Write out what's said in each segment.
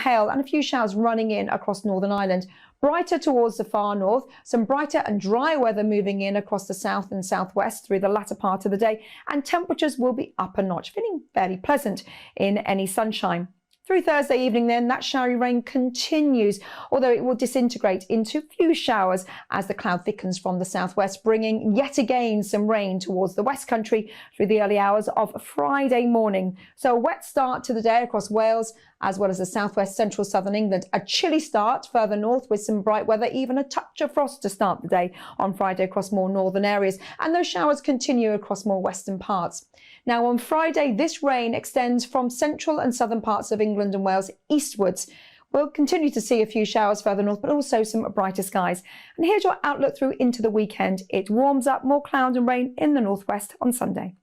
hail and a few showers running in across Northern Ireland. Brighter towards the far north, some brighter and dry weather moving in across the south and southwest through the latter part of the day, and temperatures will be up a notch, feeling fairly pleasant in any sunshine. Through Thursday evening then, that showery rain continues, although it will disintegrate into few showers as the cloud thickens from the southwest, bringing yet again some rain towards the West Country through the early hours of Friday morning. So a wet start to the day across Wales, as well as the southwest, central, southern England. A chilly start further north with some bright weather, even a touch of frost to start the day on Friday across more northern areas. And those showers continue across more western parts. Now on Friday, this rain extends from central and southern parts of England and Wales eastwards. We'll continue to see a few showers further north, but also some brighter skies. And here's your outlook through into the weekend. It warms up, more cloud and rain in the northwest on Sunday.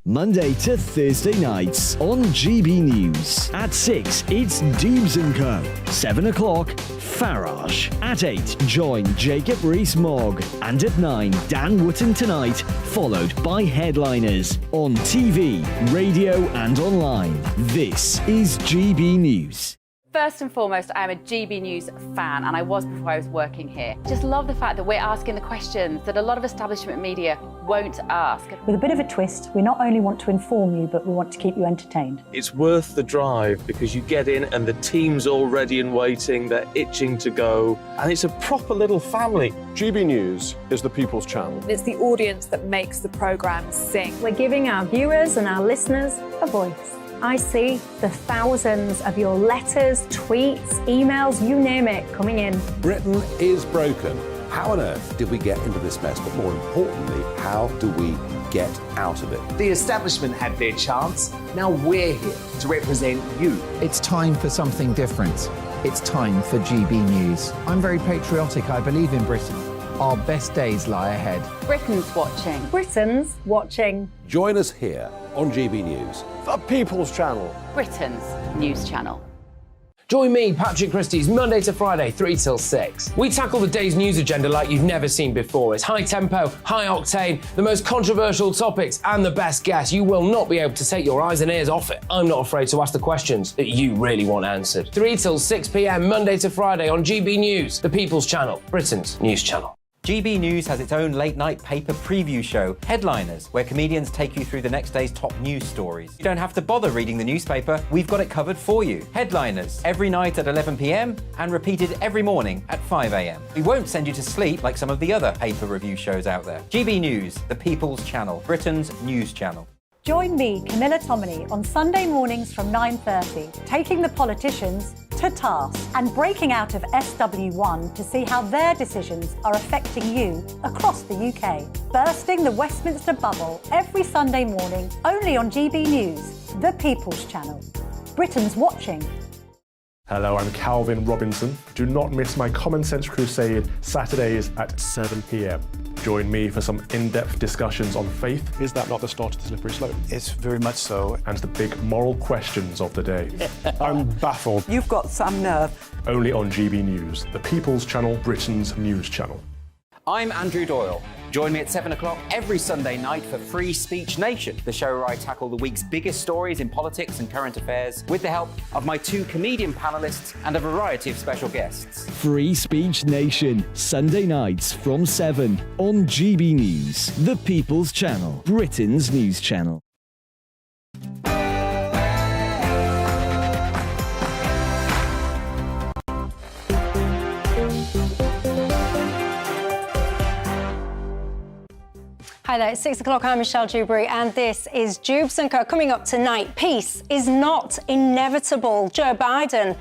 Monday to Thursday nights on GB News. At 6, it's Dewbs & Co. 7 o'clock, Farage. At 8, join Jacob Rees-Mogg. And at 9, Dan Wootton Tonight, followed by Headliners. On TV, radio and online. This is GB News. First and foremost, I am a GB News fan, and I was before I was working here. Just love the fact that we're asking the questions that a lot of establishment media won't ask. With a bit of a twist, we not only want to inform you, but we want to keep you entertained. It's worth the drive because you get in and the team's all ready and waiting, they're itching to go, and it's a proper little family. GB News is the People's Channel. It's the audience that makes the programme sing. We're giving our viewers and our listeners a voice. I see the thousands of your letters, tweets, emails, you name it, coming in. Britain is broken. How on earth did we get into this mess? But more importantly, how do we get out of it? The establishment had their chance. Now we're here to represent you. It's time for something different. It's time for GB News. I'm very patriotic. I believe in Britain. Our best days lie ahead. Britain's watching. Britain's watching. Join us here on GB News. The People's Channel. Britain's news channel. Join me, Patrick Christie's, Monday to Friday, 3 till 6. We tackle the day's news agenda like you've never seen before. It's high tempo, high octane, the most controversial topics, and the best guests. You will not be able to take your eyes and ears off it. I'm not afraid to ask the questions that you really want answered. 3 till 6 p.m, Monday to Friday on GB News, the People's Channel, Britain's news channel. GB News has its own late-night paper preview show, Headliners, where comedians take you through the next day's top news stories. You don't have to bother reading the newspaper, we've got it covered for you. Headliners, every night at 11 p.m, and repeated every morning at 5 a.m. We won't send you to sleep like some of the other paper review shows out there. GB News, the People's Channel, Britain's news channel. Join me, Camilla Tominey, on Sunday mornings from 9:30, taking the politicians to task and breaking out of SW1 to see how their decisions are affecting you across the UK. Bursting the Westminster bubble every Sunday morning, only on GB News, the People's Channel. Britain's watching. Hello, I'm Calvin Robinson. Do not miss my Common Sense Crusade Saturdays at 7 p.m. Join me for some in-depth discussions on faith. Is that not the start of the slippery slope? It's very much so. And the big moral questions of the day. I'm baffled. You've got some nerve. Only on GB News, the People's Channel, Britain's news channel. I'm Andrew Doyle. Join me at 7 o'clock every Sunday night for Free Speech Nation, the show where I tackle the week's biggest stories in politics and current affairs with the help of my 2 comedian panellists and a variety of special guests. Free Speech Nation, Sunday nights from 7 on GB News, the People's Channel, Britain's news channel. Hi there, it's 6 o'clock. I'm Michelle Dewberry, and this is Dewbs & Co. Coming up tonight, peace is not inevitable. Joe Biden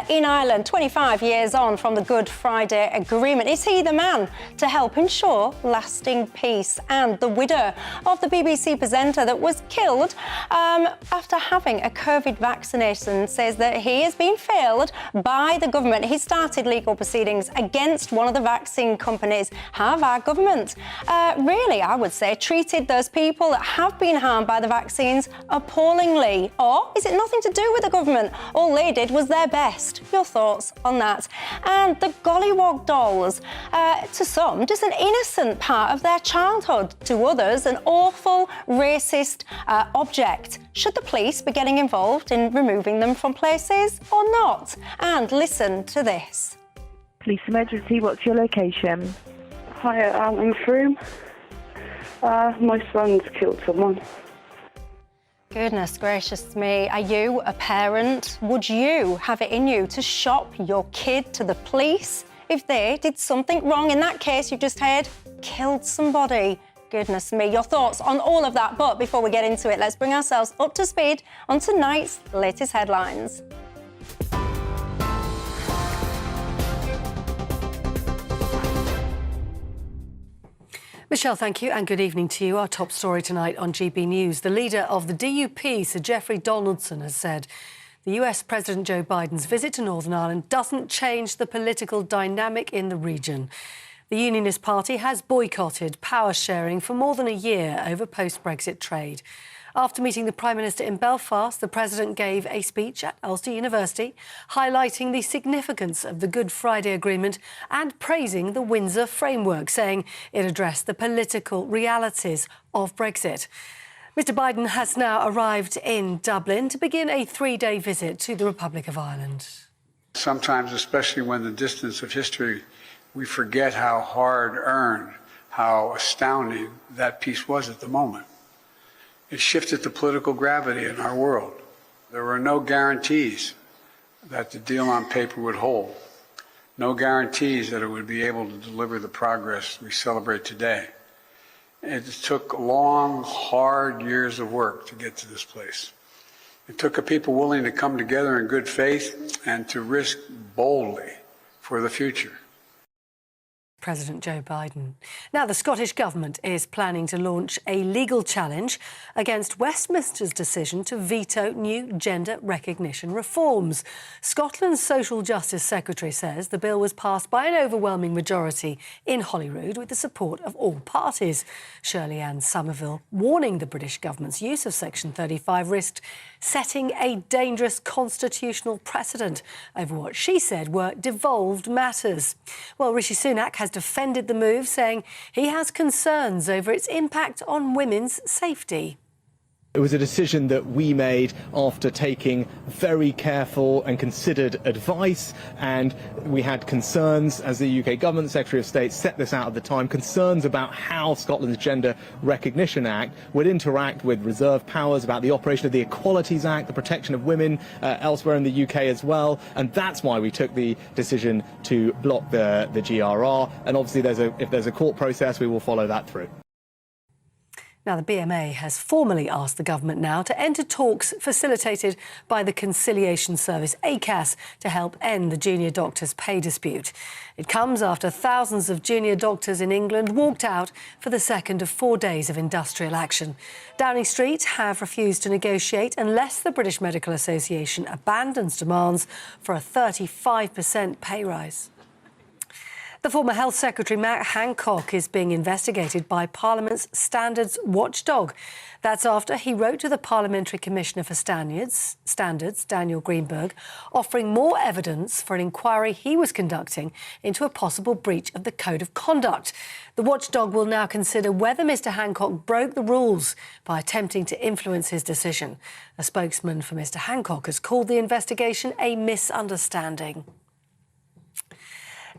in Ireland, 25 years on from the Good Friday Agreement. Is he the man to help ensure lasting peace? And the widow of the BBC presenter that was killed after having a COVID vaccination says that he has been failed by the government. He started legal proceedings against one of the vaccine companies. Have our government really, I would say, say, treated those people that have been harmed by the vaccines appallingly? Or is it nothing to do with the government? All they did was their best. Your thoughts on that? And the Gollywog dolls, to some, just an innocent part of their childhood. To others, an awful, racist object. Should the police be getting involved in removing them from places or not? And listen to this. Police emergency, what's your location? Hi, I'm in the room. My son's killed someone. Goodness gracious me. Are you a parent? Would you have it in you to shop your kid to the police if they did something wrong? In that case, you just heard, killed somebody. Goodness me. Your thoughts on all of that. But before we get into it, let's bring ourselves up to speed on tonight's latest headlines. Michelle, thank you, and good evening to you. Our top story tonight on GB News. The leader of the DUP, Sir Geoffrey Donaldson, has said the US President Joe Biden's visit to Northern Ireland doesn't change the political dynamic in the region. The Unionist Party has boycotted power sharing for more than a year over post-Brexit trade. After meeting the Prime Minister in Belfast, the President gave a speech at Ulster University, highlighting the significance of the Good Friday Agreement and praising the Windsor Framework, saying it addressed the political realities of Brexit. Mr Biden has now arrived in Dublin to begin a 3-day visit to the Republic of Ireland. Sometimes, especially when the distance of history, we forget how hard-earned, how astounding that peace was at the moment. It shifted the political gravity in our world. There were no guarantees that the deal on paper would hold, no guarantees that it would be able to deliver the progress we celebrate today. It took long, hard years of work to get to this place. It took a people willing to come together in good faith and to risk boldly for the future. President Joe Biden. Now, the Scottish Government is planning to launch a legal challenge against Westminster's decision to veto new gender recognition reforms. Scotland's Social Justice Secretary says the bill was passed by an overwhelming majority in Holyrood with the support of all parties. Shirley Ann Somerville warning the British government's use of Section 35 risked setting a dangerous constitutional precedent over what she said were devolved matters. Well, Rishi Sunak has defended the move, saying he has concerns over its impact on women's safety. It was a decision that we made after taking very careful and considered advice, and we had concerns, as the UK Government Secretary of State set this out at the time, concerns about how Scotland's Gender Recognition Act would interact with reserve powers, about the operation of the Equalities Act, the protection of women elsewhere in the UK as well, and that's why we took the decision to block the GRR, and obviously if there's a court process, we will follow that through. Now, the BMA has formally asked the government now to enter talks facilitated by the Conciliation Service, ACAS, to help end the junior doctors' pay dispute. It comes after thousands of junior doctors in England walked out for the second of 4 days of industrial action. Downing Street have refused to negotiate unless the British Medical Association abandons demands for a 35% pay rise. The former Health Secretary, Matt Hancock, is being investigated by Parliament's standards watchdog. That's after he wrote to the Parliamentary Commissioner for Standards, Daniel Greenberg, offering more evidence for an inquiry he was conducting into a possible breach of the Code of Conduct. The watchdog will now consider whether Mr Hancock broke the rules by attempting to influence his decision. A spokesman for Mr Hancock has called the investigation a misunderstanding.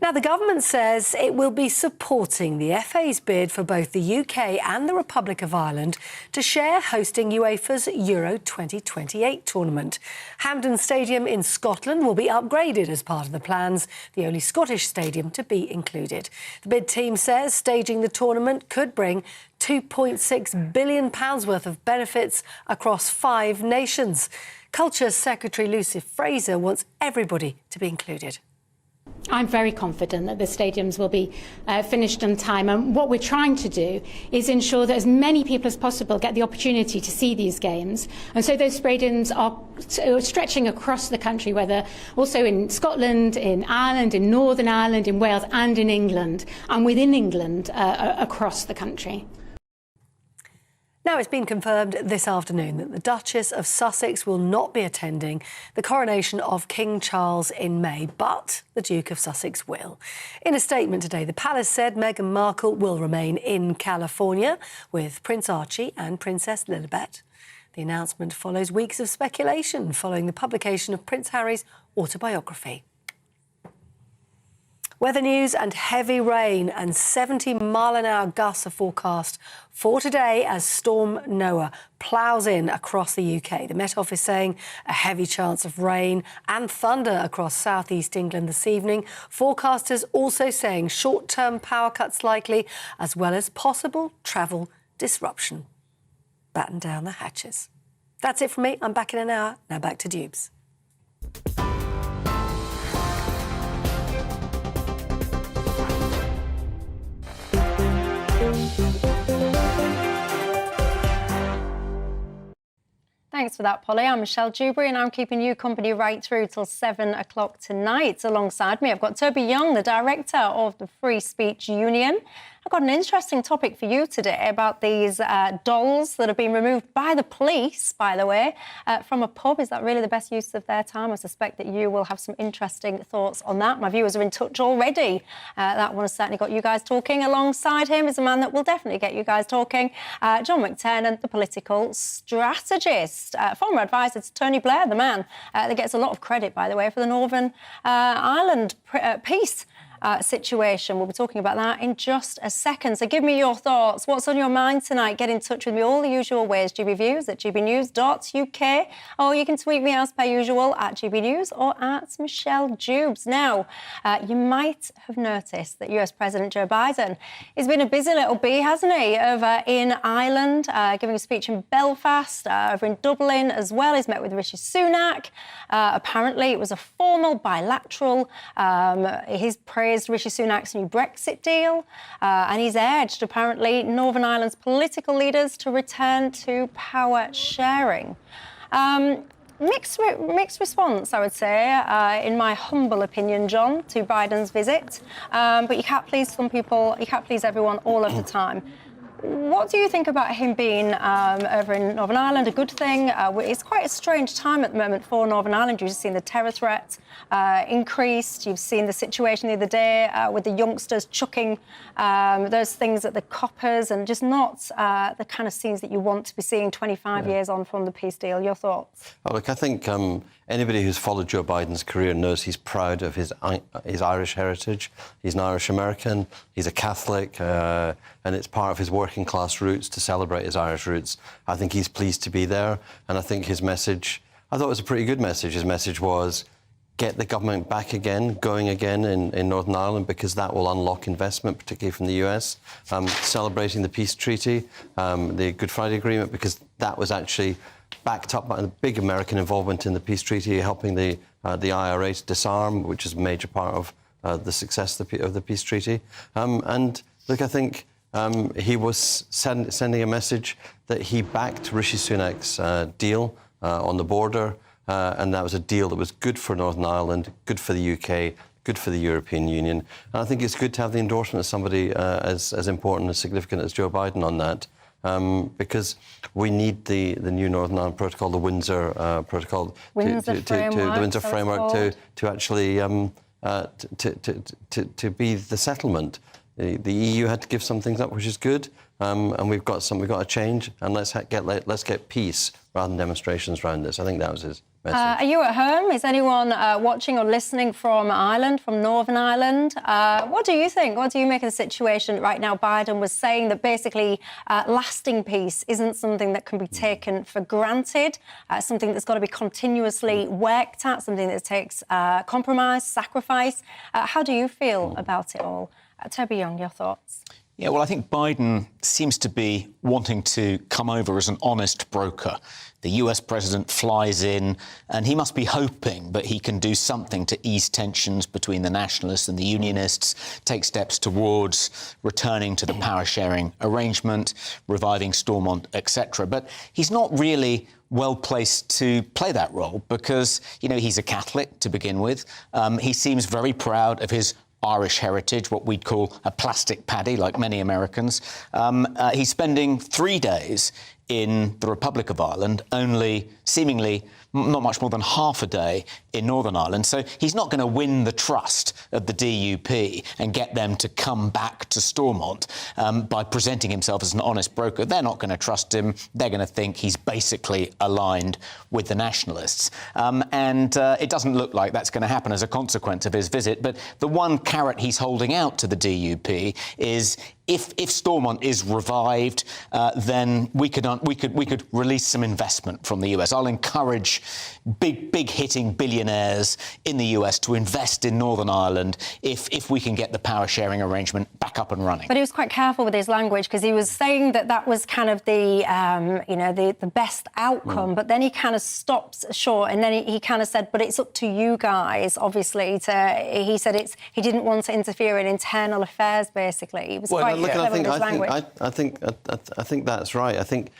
Now, the government says it will be supporting the FA's bid for both the UK and the Republic of Ireland to share hosting UEFA's Euro 2028 tournament. Hampden Stadium in Scotland will be upgraded as part of the plans, the only Scottish stadium to be included. The bid team says staging the tournament could bring £2.6 billion worth of benefits across 5 nations. Culture Secretary Lucy Fraser wants everybody to be included. I'm very confident that the stadiums will be finished on time, and what we're trying to do is ensure that as many people as possible get the opportunity to see these games, and so those stadiums are stretching across the country, whether also in Scotland, in Ireland, in Northern Ireland, in Wales and in England, and within England across the country. Now, it's been confirmed this afternoon that the Duchess of Sussex will not be attending the coronation of King Charles in May, but the Duke of Sussex will. In a statement today, the palace said Meghan Markle will remain in California with Prince Archie and Princess Lilibet. The announcement follows weeks of speculation following the publication of Prince Harry's autobiography. Weather news and heavy rain and 70-mile-an-hour gusts are forecast for today as Storm Noah ploughs in across the UK. The Met Office saying a heavy chance of rain and thunder across southeast England this evening. Forecasters also saying short-term power cuts likely, as well as possible travel disruption. Batten down the hatches. That's it from me. I'm back in an hour. Now back to Dewbs. Thanks for that, Polly. I'm Michelle Dewberry and I'm keeping you company right through till 7 o'clock tonight. Alongside me, I've got Toby Young, the director of the Free Speech Union. I've got an interesting topic for you today about these dolls that have been removed by the police, by the way, from a pub. Is that really the best use of their time? I suspect that you will have some interesting thoughts on that. My viewers are in touch already. That one has certainly got you guys talking. Alongside him is a man that will definitely get you guys talking, John McTernan, the political strategist, former advisor to Tony Blair, the man that gets a lot of credit, by the way, for the Northern Ireland peace situation. We'll be talking about that in just a second. So give me your thoughts. What's on your mind tonight? Get in touch with me all the usual ways. GBViews at gbnews.uk, or you can tweet me as per usual at GBNews or at Michelle Dewbs. Now, you might have noticed that US President Joe Biden has been a busy little bee, hasn't he, over in Ireland, giving a speech in Belfast, over in Dublin as well. He's met with Rishi Sunak. Apparently, it was a formal bilateral. He's praised Rishi Sunak's new Brexit deal, and he's urged, apparently, Northern Ireland's political leaders to return to power sharing. Mixed response, I would say, in my humble opinion, John, to Biden's visit. But you can't please some people, you can't please everyone all of the time. What do you think about him being over in Northern Ireland? A good thing? It's quite a strange time at the moment for Northern Ireland. You've seen the terror threat increased. You've seen the situation the other day with the youngsters chucking those things at the coppers, and just not the kind of scenes that you want to be seeing 25 years on from the peace deal. Your thoughts? Oh, look, I think anybody who's followed Joe Biden's career knows he's proud of his Irish heritage. He's an Irish American. He's a Catholic, and it's part of his working class roots to celebrate his Irish roots. I think he's pleased to be there, and I think his message, I thought it was a pretty good message. His message was, get the government back again, going again in Northern Ireland, because that will unlock investment, particularly from the US. Celebrating the peace treaty, the Good Friday Agreement, because that was actually backed up by the big American involvement in the peace treaty, helping the IRA to disarm, which is a major part of the success of the peace treaty. And look, I think he was sending a message that he backed Rishi Sunak's deal on the border, and that was a deal that was good for Northern Ireland, good for the UK, good for the European Union. And I think it's good to have the endorsement of somebody as important and significant as Joe Biden on that, because we need the new Northern Ireland Protocol, the Windsor Protocol, the Windsor Framework to actually to be the settlement. The EU had to give some things up, which is good, and we've got a change, and let's get peace rather than demonstrations around this. I think that was his message. Are you at home? Is anyone watching or listening from Ireland, from Northern Ireland? What do you think? What do you make of the situation right now? Biden was saying that basically lasting peace isn't something that can be taken for granted, something that's got to be continuously worked at, something that takes compromise, sacrifice. How do you feel about it all? Toby Young, your thoughts? Yeah, well, I think Biden seems to be wanting to come over as an honest broker. The US president flies in, and he must be hoping that he can do something to ease tensions between the nationalists and the unionists, take steps towards returning to the power-sharing arrangement, reviving Stormont, etc. But he's not really well placed to play that role because, you know, he's a Catholic to begin with. He seems very proud of his Irish heritage, what we'd call a plastic paddy, like many Americans. He's spending 3 days in the Republic of Ireland, only seemingly not much more than half a day in Northern Ireland. So he's not going to win the trust of the DUP and get them to come back to Stormont by presenting himself as an honest broker. They're not going to trust him. They're going to think he's basically aligned with the nationalists. And it doesn't look like that's going to happen as a consequence of his visit. But the one carrot he's holding out to the DUP is if Stormont is revived, then we could release some investment from the US. I'll encourage big hitting billionaires in the US to invest in Northern Ireland if we can get the power sharing arrangement back up and running. But he was quite careful with his language, because he was saying that was kind of the best outcome. But then he kind of stopped short, and then he kind of said, "But it's up to you guys, obviously." He said he didn't want to interfere in internal affairs. Basically, he was quite clever with his language. I think that's right. I think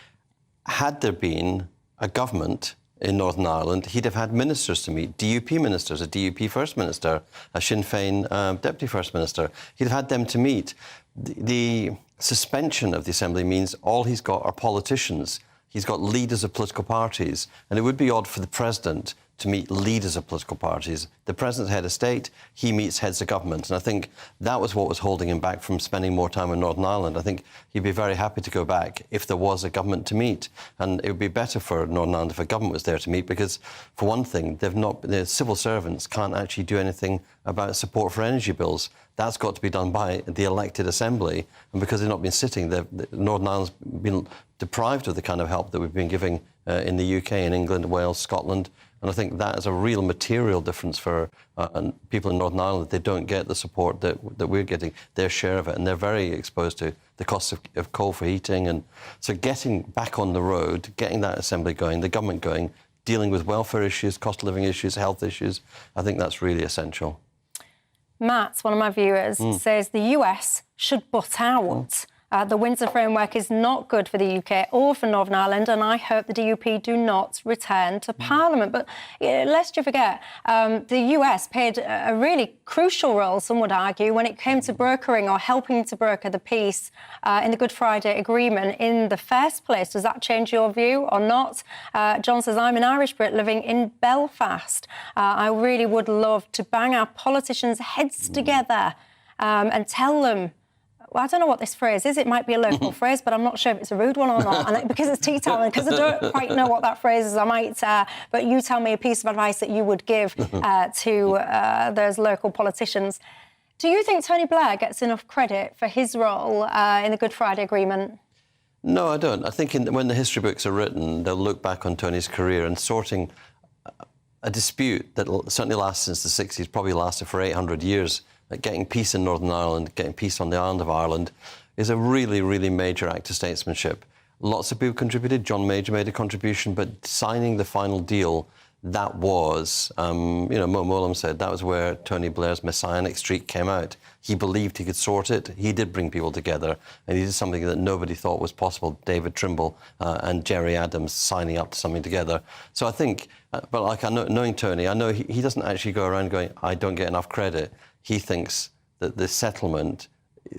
had there been a government in Northern Ireland, he'd have had ministers to meet, DUP ministers, a DUP First Minister, a Sinn Féin Deputy First Minister. He'd have had them to meet. The suspension of the Assembly means all he's got are politicians. He's got leaders of political parties. And it would be odd for the President to meet leaders of political parties. The President's head of state, he meets heads of government. And I think that was what was holding him back from spending more time in Northern Ireland. I think he'd be very happy to go back if there was a government to meet. And it would be better for Northern Ireland if a government was there to meet, because, for one thing, the civil servants can't actually do anything about support for energy bills. That's got to be done by the elected Assembly. And because they've not been sitting, Northern Ireland's been deprived of the kind of help that we've been giving in the UK, in England, Wales, Scotland. And I think that is a real material difference for people in Northern Ireland, that they don't get the support that we're getting, their share of it. And they're very exposed to the cost of coal for heating. And so getting back on the road, getting that Assembly going, the government going, dealing with welfare issues, cost of living issues, health issues, I think that's really essential. Matt, one of my viewers, says the US should butt out. The Windsor Framework is not good for the UK or for Northern Ireland, and I hope the DUP do not return to Parliament. But lest you forget, the US played a really crucial role, some would argue, when it came to brokering or helping to broker the peace in the Good Friday Agreement in the first place. Does that change your view or not? John says, I'm an Irish Brit living in Belfast. I really would love to bang our politicians' heads together and tell them, well, I don't know what this phrase is. It might be a local phrase, but I'm not sure if it's a rude one or not. And because it's tea time, and because I don't quite know what that phrase is, I might... but you tell me a piece of advice that you would give to those local politicians. Do you think Tony Blair gets enough credit for his role in the Good Friday Agreement? No, I don't. I think when the history books are written, they'll look back on Tony's career, and sorting a dispute that certainly lasts since the 60s, probably lasted for 800 years, getting peace in Northern Ireland, getting peace on the island of Ireland, is a really, really major act of statesmanship. Lots of people contributed. John Major made a contribution, but signing the final deal, that was, Mo Mowlam said, that was where Tony Blair's messianic streak came out. He believed he could sort it. He did bring people together, and he did something that nobody thought was possible. David Trimble and Gerry Adams signing up to something together. So I think, but like knowing Tony, I know he doesn't actually go around going, I don't get enough credit. He thinks that the settlement,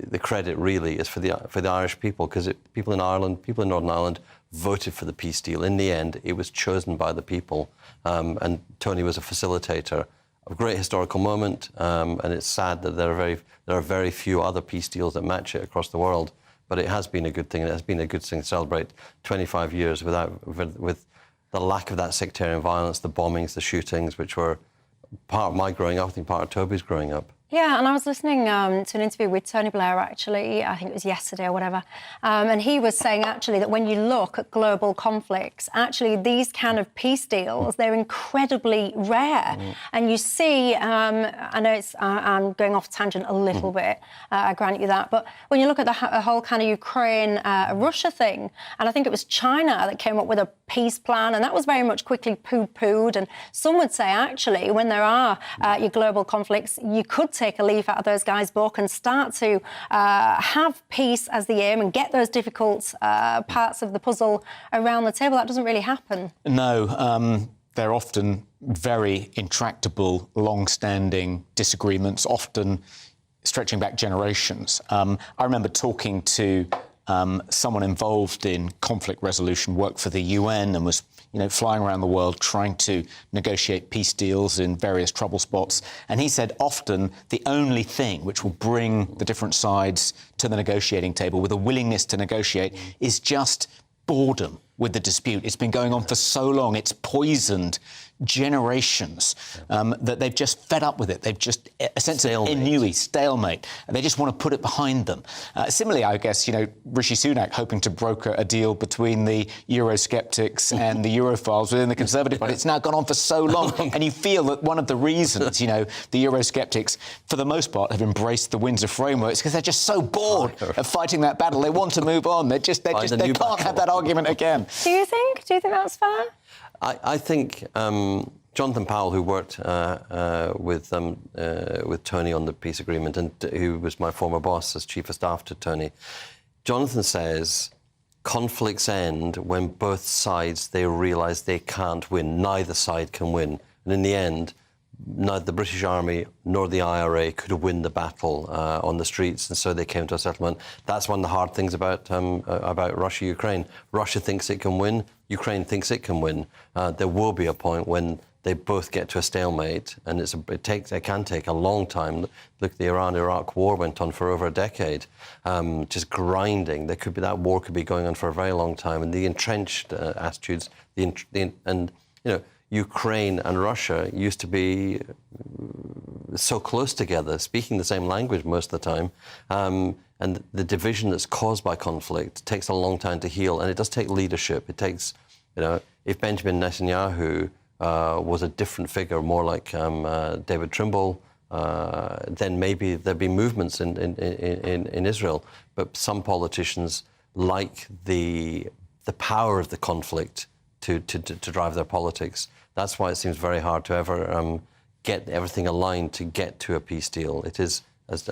the credit really is for the Irish people, because people in Ireland, people in Northern Ireland voted for the peace deal. In the end, it was chosen by the people, and Tony was a facilitator. A great historical moment, and it's sad that there are very few other peace deals that match it across the world. But it has been a good thing, and it has been a good thing to celebrate 25 years with the lack of that sectarian violence, the bombings, the shootings, which were part of my growing up, I think part of Toby's growing up. Yeah, and I was listening to an interview with Tony Blair, actually, I think it was yesterday or whatever, and he was saying, actually, that when you look at global conflicts, actually, these kind of peace deals, they're incredibly rare. And you see, I know I'm going off tangent a little bit, I grant you that, but when you look at the whole kind of Ukraine-Russia thing, and I think it was China that came up with a peace plan, and that was very much quickly poo-pooed, and some would say, actually, when there are your global conflicts, you could take a leaf out of those guys' book and start to have peace as the aim and get those difficult parts of the puzzle around the table. That doesn't really happen. No, they're often very intractable, long-standing disagreements, often stretching back generations. I remember talking to someone involved in conflict resolution, worked for the UN and was, flying around the world trying to negotiate peace deals in various trouble spots. And he said often the only thing which will bring the different sides to the negotiating table with a willingness to negotiate is just boredom with the dispute. It's been going on for so long, it's poisoned generations that they've just fed up with it. They've just a sense of ennui, stalemate. They just want to put it behind them. Similarly, I guess, Rishi Sunak hoping to broker a deal between the Eurosceptics and the Europhiles within the Conservative Party. It's now gone on for so long, and you feel that one of the reasons, the Eurosceptics, for the most part, have embraced the Windsor framework is because they're just so bored of fighting that battle. They want to move on. They can't have that argument again. Do you think that's fair? I think Jonathan Powell, who worked with Tony on the peace agreement and who was my former boss as chief of staff to Tony, Jonathan says conflicts end when both sides, they realise they can't win. Neither side can win. And in the end, neither the British Army nor the IRA could win the battle on the streets, and so they came to a settlement. That's one of the hard things about Russia-Ukraine. Russia thinks it can win. Ukraine thinks it can win. There will be a point when they both get to a stalemate, and it can take a long time. Look, the Iran-Iraq war went on for over a decade, just grinding. That war could be going on for a very long time, and the entrenched attitudes, Ukraine and Russia used to be so close together, speaking the same language most of the time. And the division that's caused by conflict takes a long time to heal, and it does take leadership. It takes, if Benjamin Netanyahu was a different figure, more like David Trimble, then maybe there'd be movements in Israel. But some politicians like the power of the conflict to drive their politics. That's why it seems very hard to ever get everything aligned to get to a peace deal. It is, as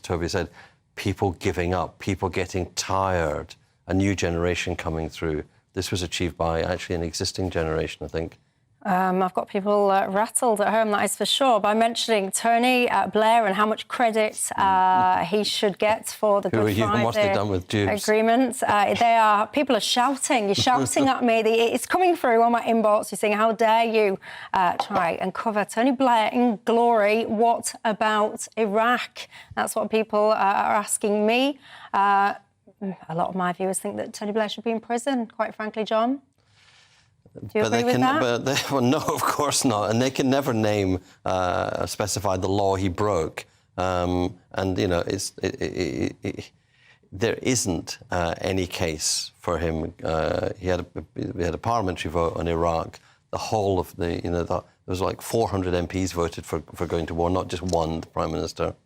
Toby said, people giving up, people getting tired, a new generation coming through. This was achieved by actually an existing generation, I think. I've got people rattled at home, that is for sure, by mentioning Tony Blair and how much credit he should get for the Good Friday what's they done with Dewbs? Agreement. People are shouting. You're shouting at me. It's coming through on my inbox. You're saying, how dare you try and cover Tony Blair in glory? What about Iraq? That's what people are asking me. A lot of my viewers think that Tony Blair should be in prison, quite frankly, John. Do you agree with that? Well, no, of course not. And they can never specify the law he broke. There isn't any case for him. We had a parliamentary vote on Iraq. The whole of there was like 400 MPs voted for going to war, not just one, the Prime Minister.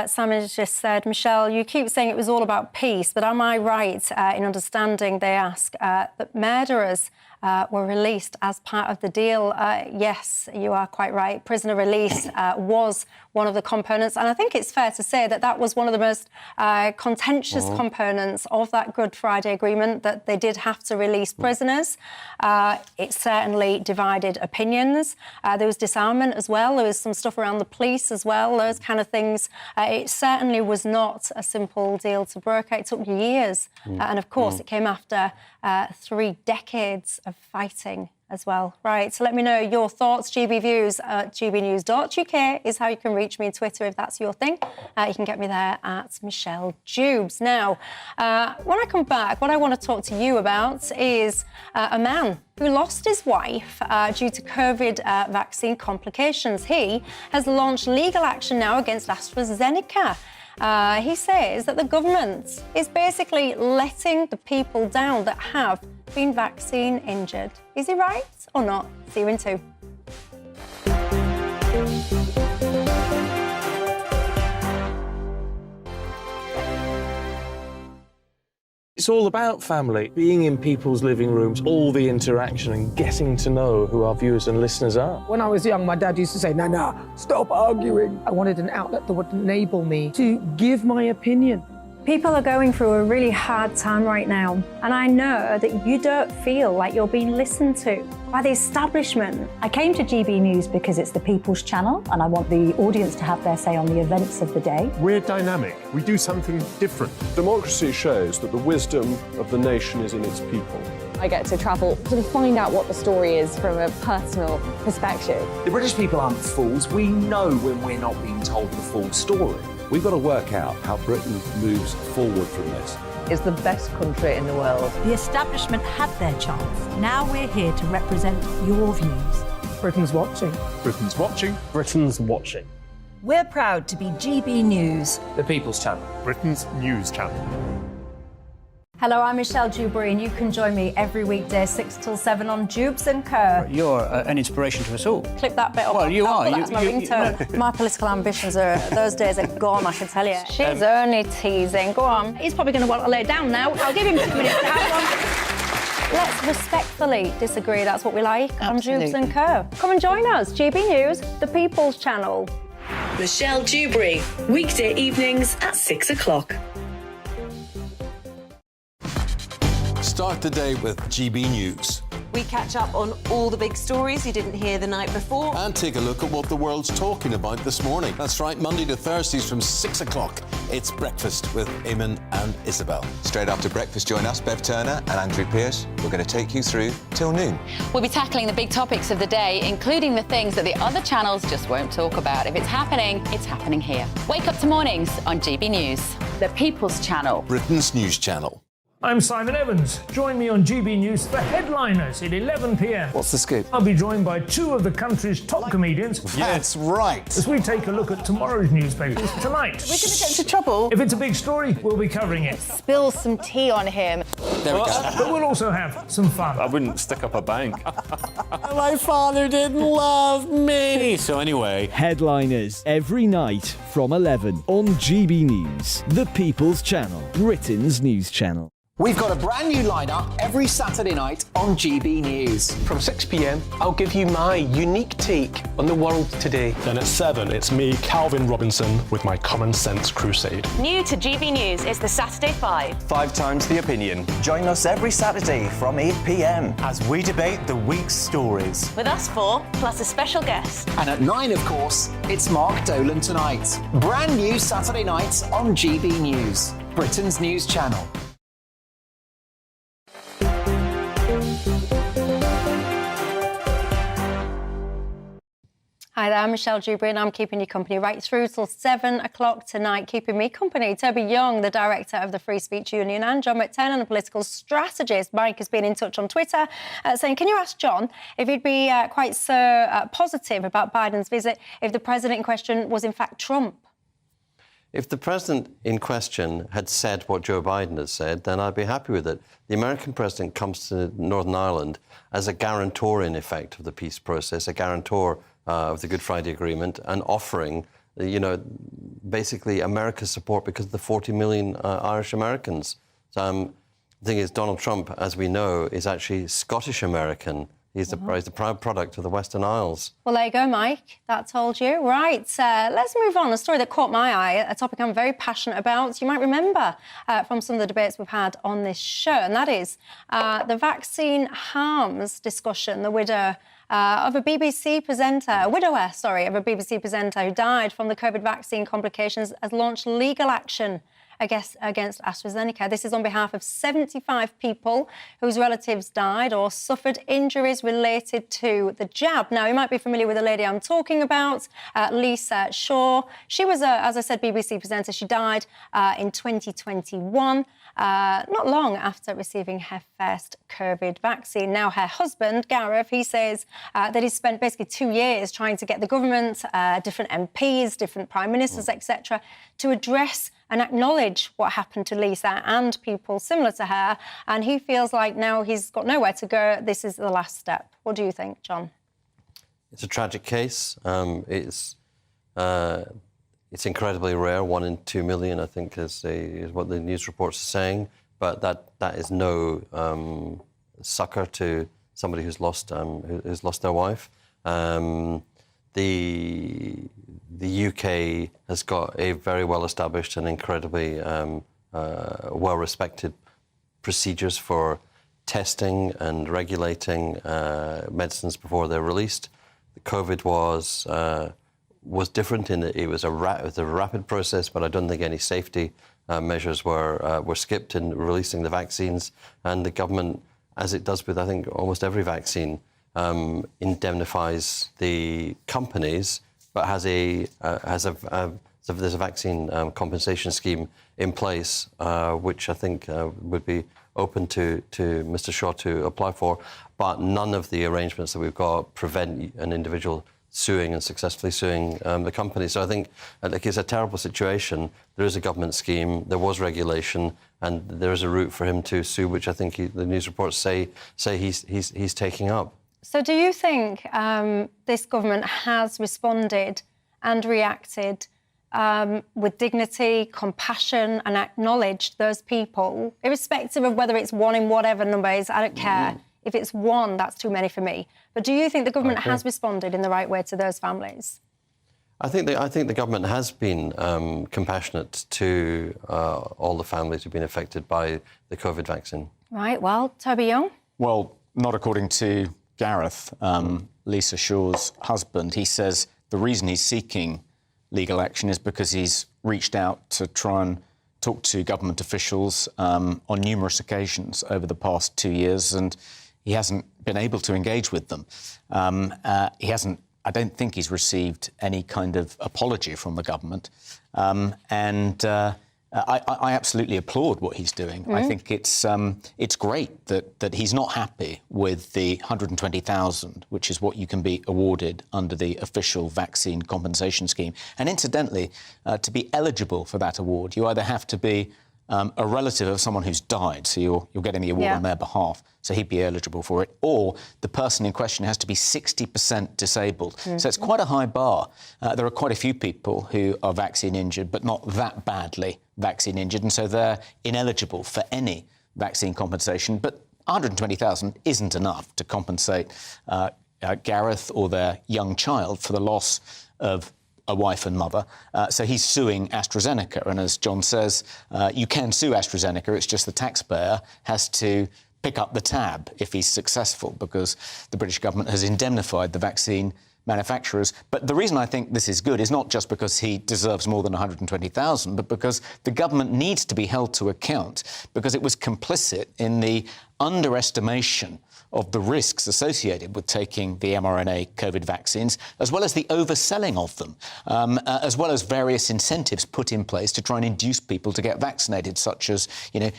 Simon just said, Michelle, you keep saying it was all about peace, but am I right in understanding, they ask, that murderers were released as part of the deal? Yes, you are quite right. Prisoner release was one of the components, and I think it's fair to say that that was one of the most contentious components of that Good Friday Agreement, that they did have to release prisoners. It certainly divided opinions. There was disarmament as well. There was some stuff around the police as well, those kind of things. It certainly was not a simple deal to broker. It took years. And of course, it came after 3 decades of fighting as well. Right, so let me know your thoughts. GB Views at gbnews.uk is how you can reach me on Twitter if that's your thing. You can get me there at Michelle Dewbs. Now, when I come back, what I want to talk to you about is a man who lost his wife due to COVID vaccine complications. He has launched legal action now against AstraZeneca. He says that the government is basically letting the people down that have been vaccine injured. Is he right or not? See you in 2. It's all about family, being in people's living rooms, all the interaction and getting to know who our viewers and listeners are. When I was young, my dad used to say, no, stop arguing. I wanted an outlet that would enable me to give my opinion. People are going through a really hard time right now, and I know that you don't feel like you're being listened to by the establishment. I came to GB News because it's the People's Channel, and I want the audience to have their say on the events of the day. We're dynamic. We do something different. Democracy shows that the wisdom of the nation is in its people. I get to travel to find out what the story is from a personal perspective. The British people aren't fools. We know when we're not being told the full story. We've got to work out how Britain moves forward from this. It's the best country in the world. The establishment had their chance. Now we're here to represent your views. Britain's watching. Britain's watching. Britain's watching. We're proud to be GB News. The People's Channel. Britain's news channel. Hello, I'm Michelle Dewbs, and you can join me every weekday 6 till 7 on Dewbs and Co. You're an inspiration to us all. Clip that bit up. Well, you are. That's my ringtone. My political ambitions those days are gone, I can tell you. She's only teasing. Go on. He's probably going to want to lay down now. I'll give him 2 minutes to have one. Let's respectfully disagree. That's what we like on Dewbs and Co. Come and join us. GB News, the People's Channel. Michelle Dewbs, weekday evenings at 6 o'clock. Start the day with GB News. We catch up on all the big stories you didn't hear the night before. And take a look at what the world's talking about this morning. That's right, Monday to Thursdays from 6 o'clock. It's Breakfast with Eamon and Isabel. Straight after breakfast, join us, Bev Turner and Andrew Pearce. We're going to take you through till noon. We'll be tackling the big topics of the day, including the things that the other channels just won't talk about. If it's happening here. Wake up to mornings on GB News. The People's Channel. Britain's news channel. I'm Simon Evans. Join me on GB News for Headliners at 11 p.m. What's the scoop? I'll be joined by 2 of the country's top comedians. That's right. As we take a look at tomorrow's newspapers tonight. We're going to get into trouble. If it's a big story, we'll be covering it. Spill some tea on him. There we go. But we'll also have some fun. I wouldn't stick up a bank. My father didn't love me. So anyway. Headliners every night from 11 on GB News, the People's Channel, Britain's news channel. We've got a brand new lineup every Saturday night on GB News. From 6 p.m, I'll give you my unique take on the world today. Then at 7, it's me, Calvin Robinson, with my Common Sense Crusade. New to GB News is the Saturday 5. 5 times the opinion. Join us every Saturday from 8 p.m. as we debate the week's stories. With us 4, plus a special guest. And at 9, of course, it's Mark Dolan Tonight. Brand new Saturday nights on GB News, Britain's news channel. Hi there, I'm Michelle Dewbs, and I'm keeping you company right through till 7 o'clock tonight. Keeping me company, Toby Young, the director of the Free Speech Union, and John McTernan, a political strategist. Mike has been in touch on Twitter saying, can you ask John if he'd be quite so positive about Biden's visit if the president in question was in fact Trump? If the president in question had said what Joe Biden has said, then I'd be happy with it. The American president comes to Northern Ireland as a guarantor, in effect, of the peace process, a guarantor of the Good Friday Agreement, and offering, basically America's support because of the 40 million Irish Americans. So, the thing is, Donald Trump, as we know, is actually Scottish-American. He's the proud product of the Western Isles. Well, there you go, Mike. That told you. Right, let's move on. A story that caught my eye, a topic I'm very passionate about. You might remember from some of the debates we've had on this show, and that is the vaccine harms discussion. The widower of a BBC presenter who died from the COVID vaccine complications has launched legal action against AstraZeneca. This is on behalf of 75 people whose relatives died or suffered injuries related to the jab. Now, you might be familiar with the lady I'm talking about, Lisa Shaw. She was, as I said, BBC presenter. She died in 2021, not long after receiving her first COVID vaccine. Now, her husband, Gareth, he says that he's spent basically 2 years trying to get the government, different MPs, different prime ministers, etc., to address and acknowledge what happened to Lisa and people similar to her. And he feels like now he's got nowhere to go. This is the last step. What do you think, John? It's a tragic case. It's incredibly rare. 1 in 2 million, I think, is what the news reports are saying. But that is no succor to somebody who's lost their wife. The UK has got a very well-established and incredibly well-respected procedures for testing and regulating medicines before they're released. COVID was different in that it was a rapid process, but I don't think any safety measures were skipped in releasing the vaccines. And the government, as it does with, I think, almost every vaccine, indemnifies the companies, but there's a vaccine compensation scheme in place, which I think would be open to Mr. Shaw to apply for. But none of the arrangements that we've got prevent an individual suing and successfully suing the company. So I think it's a terrible situation. There is a government scheme, there was regulation, and there is a route for him to sue, which I think the news reports say he's taking up. So do you think this government has responded and reacted with dignity, compassion, and acknowledged those people, irrespective of whether it's one in whatever number is, I don't care. If it's one, that's too many for me. But do you think the government has responded in the right way to those families? I think the government has been compassionate to all the families who've been affected by the COVID vaccine. Right, well, Toby Young? Well, not according to Gareth, Lisa Shaw's husband. He says the reason he's seeking legal action is because he's reached out to try and talk to government officials on numerous occasions over the past 2 years, and he hasn't been able to engage with them. I don't think he's received any kind of apology from the government. I absolutely applaud what he's doing. I think it's great that he's not happy with the 120,000, which is what you can be awarded under the official vaccine compensation scheme. And incidentally, to be eligible for that award, you either have to be a relative of someone who's died, so you're getting the award on their behalf, so he'd be eligible for it, or the person in question has to be 60% disabled. So it's quite a high bar. There are quite a few people who are vaccine injured, but not that badly vaccine injured, and so they're ineligible for any vaccine compensation. But 120,000 isn't enough to compensate Gareth or their young child for the loss of a wife and mother. So he's suing AstraZeneca. And as John says, you can sue AstraZeneca. It's just the taxpayer has to pick up the tab if he's successful, because the British government has indemnified the vaccine manufacturers. But the reason I think this is good is not just because he deserves more than 120,000, but because the government needs to be held to account, because it was complicit in the underestimation of the risks associated with taking the mRNA COVID vaccines, as well as the overselling of them, as well as various incentives put in place to try and induce people to get vaccinated, such as, in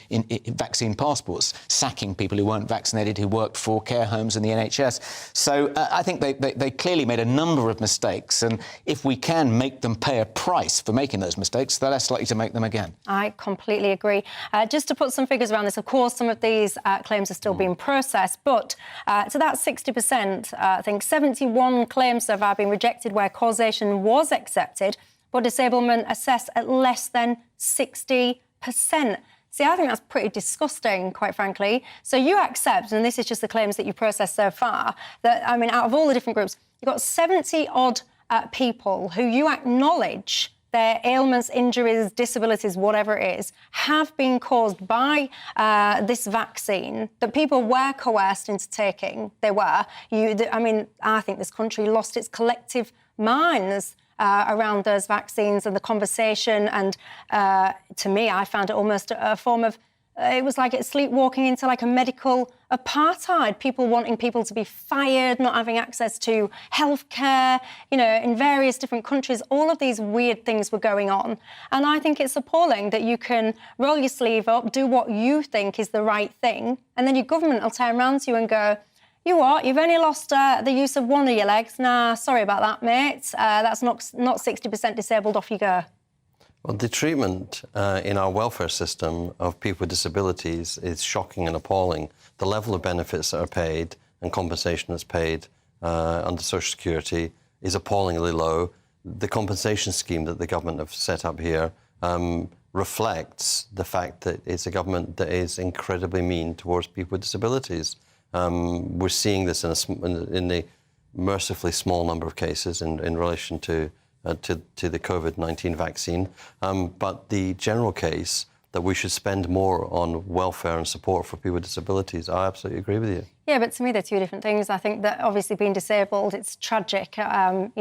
vaccine passports, sacking people who weren't vaccinated who worked for care homes and the NHS. So I think they clearly made a number of mistakes, and if we can make them pay a price for making those mistakes, they're less likely to make them again. I completely agree. Just to put some figures around this, of course, some of these claims are still being processed, but to that 60%, I think 71 claims so far have been rejected where causation was accepted, but disablement assessed at less than 60%. See, I think that's pretty disgusting, quite frankly. So you accept, and this is just the claims that you processed so far, that, out of all the different groups, you've got 70-odd people who you acknowledge their ailments, injuries, disabilities, whatever it is, have been caused by this vaccine that people were coerced into taking. They were. I think this country lost its collective minds around those vaccines and the conversation. And to me, I found it almost a form of, it was like sleepwalking into like a medical apartheid, people wanting people to be fired, not having access to healthcare, in various different countries. All of these weird things were going on. And I think it's appalling that you can roll your sleeve up, do what you think is the right thing, and then your government will turn around to you and go, you what, you've only lost the use of one of your legs. Nah, sorry about that, mate. That's not 60% disabled, off you go. Well, the treatment in our welfare system of people with disabilities is shocking and appalling. The level of benefits that are paid and compensation that's paid under Social Security is appallingly low. The compensation scheme that the government have set up here reflects the fact that it's a government that is incredibly mean towards people with disabilities. We're seeing this in the mercifully small number of cases in relation to the COVID-19 vaccine. But the general case, that we should spend more on welfare and support for people with disabilities. I absolutely agree with you. Yeah, but to me, they're two different things. I think that obviously being disabled, it's tragic, and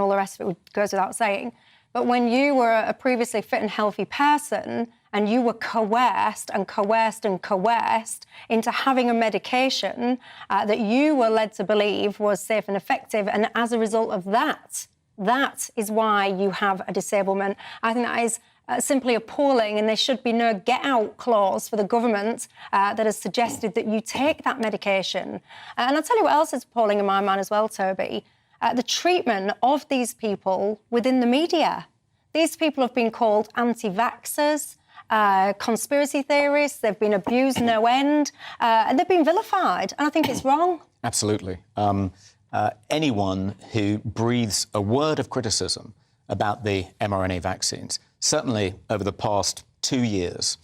all the rest of it goes without saying. But when you were a previously fit and healthy person and you were coerced and coerced and coerced into having a medication that you were led to believe was safe and effective, and as a result of that, that is why you have a disablement. I think that is simply appalling, and there should be no get-out clause for the government that has suggested that you take that medication. And I'll tell you what else is appalling in my mind as well, Toby. The treatment of these people within the media. These people have been called anti-vaxxers, conspiracy theorists, they've been abused no end, and they've been vilified, and I think it's wrong. Absolutely. Anyone who breathes a word of criticism about the mRNA vaccines, certainly over the past 2 years,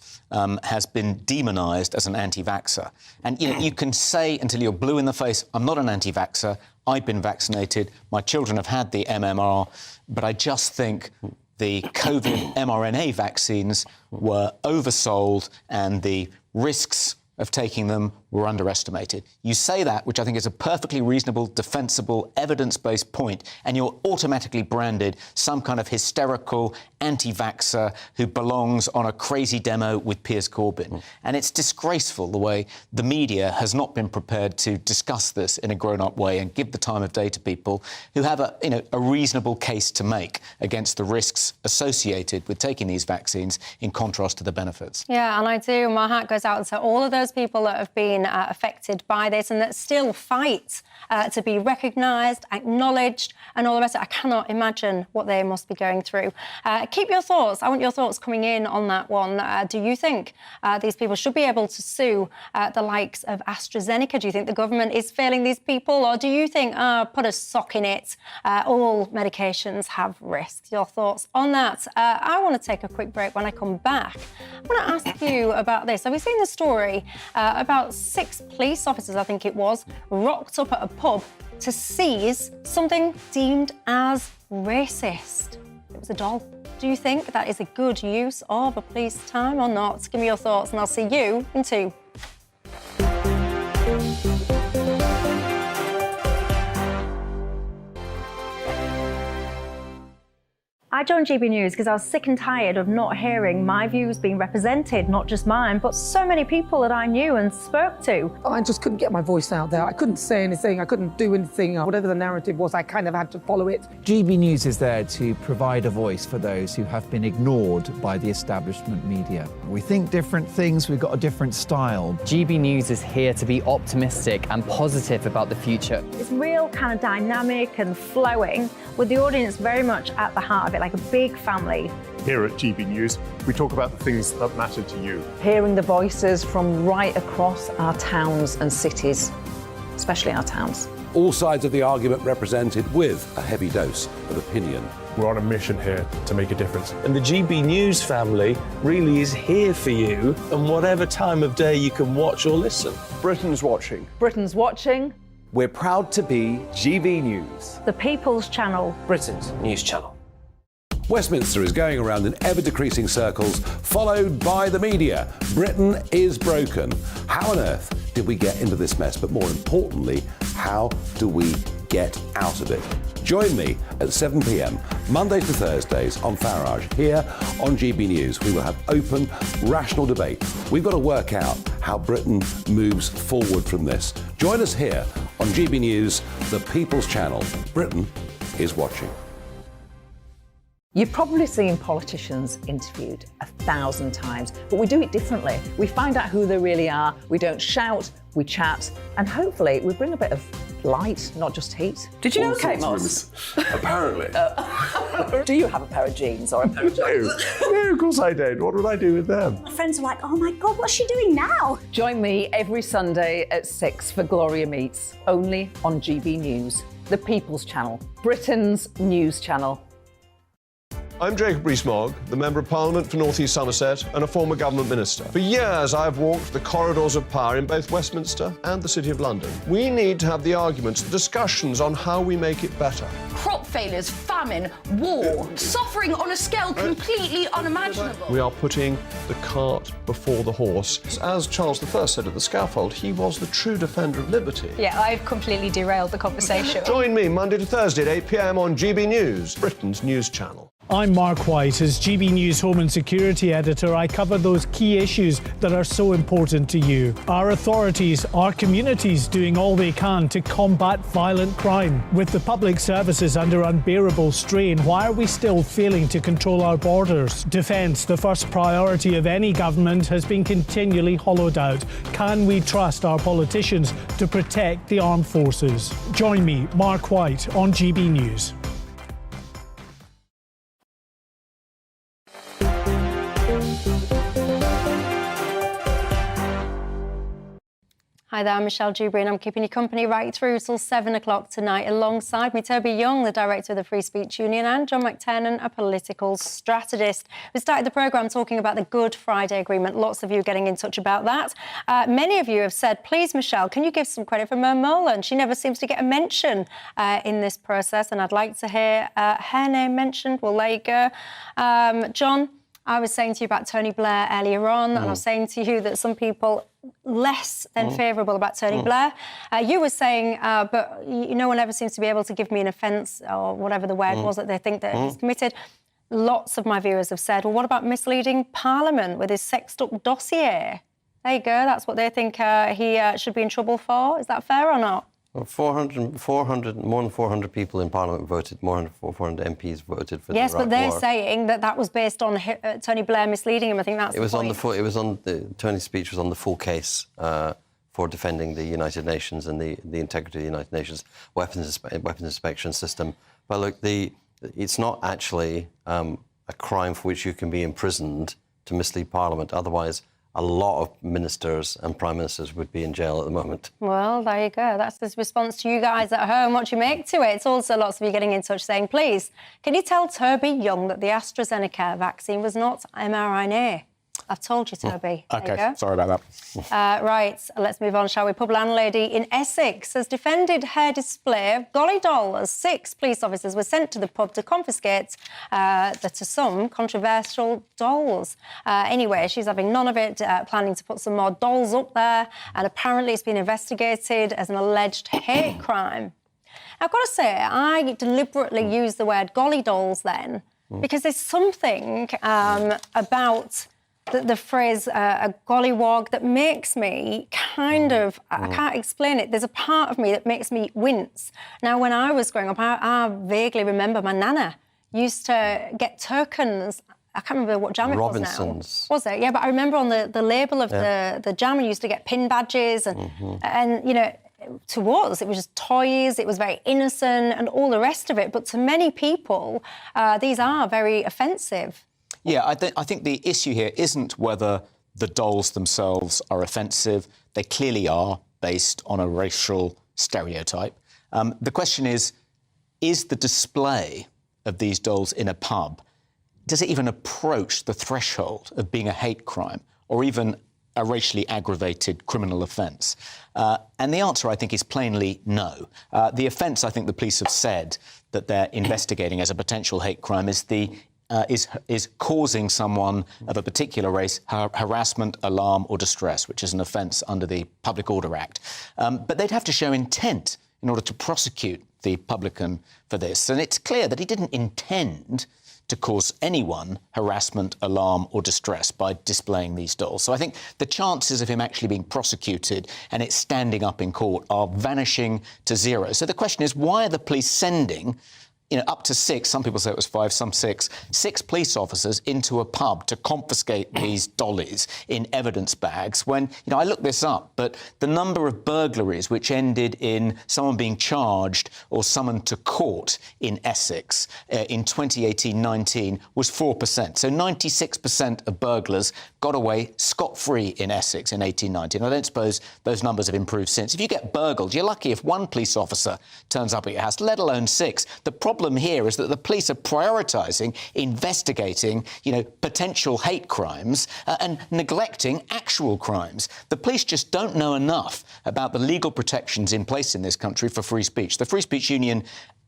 has been demonised as an anti-vaxxer. And you can say until you're blue in the face, I'm not an anti-vaxxer, I've been vaccinated, my children have had the MMR, but I just think the COVID mRNA vaccines were oversold and the risks of taking them were underestimated. You say that, which I think is a perfectly reasonable, defensible, evidence-based point, and you're automatically branded some kind of hysterical anti-vaxxer who belongs on a crazy demo with Piers Corbyn. And it's disgraceful the way the media has not been prepared to discuss this in a grown-up way and give the time of day to people who have a reasonable case to make against the risks associated with taking these vaccines in contrast to the benefits. Yeah, and I do. My heart goes out to all of those people that have been affected by this and that still fight to be recognised, acknowledged and all the rest of it. I cannot imagine what they must be going through. Keep your thoughts. I want your thoughts coming in on that one. Do you think these people should be able to sue the likes of AstraZeneca? Do you think the government is failing these people? Or do you think, put a sock in it, all medications have risks? Your thoughts on that? I want to take a quick break. When I come back, I want to ask you about this. Have you seen the story about 6 police officers, I think it was, rocked up at a pub to seize something deemed as racist? It was a doll. Do you think that is a good use of a police time or not? Give me your thoughts and I'll see you in 2. I joined GB News because I was sick and tired of not hearing my views being represented, not just mine, but so many people that I knew and spoke to. I just couldn't get my voice out there. I couldn't say anything. I couldn't do anything. Whatever the narrative was, I kind of had to follow it. GB News is there to provide a voice for those who have been ignored by the establishment media. We think different things. We've got a different style. GB News is here to be optimistic and positive about the future. It's real kind of dynamic and flowing, with the audience very much at the heart of it, like a big family. Here at GB News, we talk about the things that matter to you. Hearing the voices from right across our towns and cities, especially our towns. All sides of the argument represented with a heavy dose of opinion. We're on a mission here to make a difference. And the GB News family really is here for you, and whatever time of day you can watch or listen. Britain's watching. Britain's watching. We're proud to be GB News. The People's Channel. Britain's news channel. Westminster is going around in ever-decreasing circles, followed by the media. Britain is broken. How on earth did we get into this mess? But more importantly, how do we get out of it? Join me at 7 p.m, Mondays to Thursdays on Farage, here on GB News. We will have open, rational debate. We've got to work out how Britain moves forward from this. Join us here on GB News, the People's Channel. Britain is watching. You've probably seen politicians interviewed 1,000 times, but we do it differently. We find out who they really are, we don't shout, we chat, and hopefully we bring a bit of light, not just heat. Did you know Kate Moss? Apparently. Do you have a pair of jeans or a pair of jeans? No, of course I don't. What would I do with them? My friends are like, oh my God, what's she doing now? Join me every Sunday at 6 for Gloria Meets, only on GB News, the People's Channel, Britain's news channel. I'm Jacob Rees-Mogg, the Member of Parliament for North East Somerset and a former government minister. For years, I have walked the corridors of power in both Westminster and the City of London. We need to have the arguments, the discussions on how we make it better. Crop failures, famine, war, suffering on a scale completely unimaginable. We are putting the cart before the horse. As Charles I said at the scaffold, he was the true defender of liberty. Yeah, I've completely derailed the conversation. Join me Monday to Thursday at 8 p.m. on GB News, Britain's news channel. I'm Mark White. As GB News Home and Security Editor, I cover those key issues that are so important to you. Our authorities, our communities doing all they can to combat violent crime. With the public services under unbearable strain, why are we still failing to control our borders? Defence, the first priority of any government, has been continually hollowed out. Can we trust our politicians to protect the armed forces? Join me, Mark White, on GB News. Hi there, I'm Michelle Dewbs and I'm keeping you company right through till 7 o'clock tonight. Alongside me, Toby Young, the director of the Free Speech Union, and John McTernan, a political strategist. We started the programme talking about the Good Friday Agreement. Lots of you getting in touch about that. Many of you have said, please, Michelle, can you give some credit for Molan? She never seems to get a mention in this process, and I'd like to hear her name mentioned. Well, there you go. John, I was saying to you about Tony Blair earlier on, and I was saying to you that some people less than favourable about Tony Blair. You were saying, but no one ever seems to be able to give me an offence or whatever the word was that they think that he's committed. Lots of my viewers have said, well, what about misleading Parliament with his sexed-up dossier? There you go, that's what they think he should be in trouble for. Is that fair or not? Well, 400, more than 400 people in Parliament voted, more than 400 MPs voted for the Iraq Yes, but they're war. saying that that was based on Tony Blair misleading him. I think that's It was the on point. the full. It was on the Tony's speech was on the full case for defending the United Nations and the integrity of the United Nations weapons inspection system. But look, it's not actually a crime for which you can be imprisoned to mislead Parliament. Otherwise, a lot of ministers and prime ministers would be in jail at the moment. Well, there you go. That's the response to you guys at home. What you make to it. It's also lots of you getting in touch saying, please, can you tell Toby Young that the AstraZeneca vaccine was not mRNA? I've told you, Toby. There you go. Sorry about that. Right, let's move on, shall we? Pub landlady in Essex has defended her display of golly dollars. 6 police officers were sent to the pub to confiscate to some controversial dolls. Anyway, she's having none of it, planning to put some more dolls up there, and apparently it's been investigated as an alleged hate crime. I've got to say, I deliberately used the word golly dolls then, because there's something about the phrase a gollywog that makes me kind of, I can't explain it. There's a part of me that makes me wince. Now, when I was growing up, I vaguely remember my nana used to get tokens. I can't remember what jam it was now. Robinsons. Was it? Yeah, but I remember on the label of the jam, we used to get pin badges and you know, to us, it was just toys, it was very innocent and all the rest of it. But to many people, these are very offensive. Yeah, I think the issue here isn't whether the dolls themselves are offensive. They clearly are, based on a racial stereotype. The question is the display of these dolls in a pub, does it even approach the threshold of being a hate crime or even a racially aggravated criminal offence? And the answer, I think, is plainly no. The offence, I think the police have said that they're investigating as a potential hate crime is causing someone of a particular race harassment, alarm or distress, which is an offence under the Public Order Act. But they'd have to show intent in order to prosecute the publican for this. And it's clear that he didn't intend to cause anyone harassment, alarm or distress by displaying these dolls. So I think the chances of him actually being prosecuted and it standing up in court are vanishing to zero. So the question is, why are the police sending up to 6, some people say it was 5, some 6 police officers into a pub to confiscate these dollies in evidence bags when, I looked this up, but the number of burglaries which ended in someone being charged or summoned to court in Essex in 2018-19 was 4%. So 96% of burglars got away scot-free in Essex in 18-19. I don't suppose those numbers have improved since. If you get burgled, you're lucky if 1 police officer turns up at your house, let alone 6. The problem problem here is that the police are prioritising investigating, potential hate crimes and neglecting actual crimes. The police just don't know enough about the legal protections in place in this country for free speech. The Free Speech Union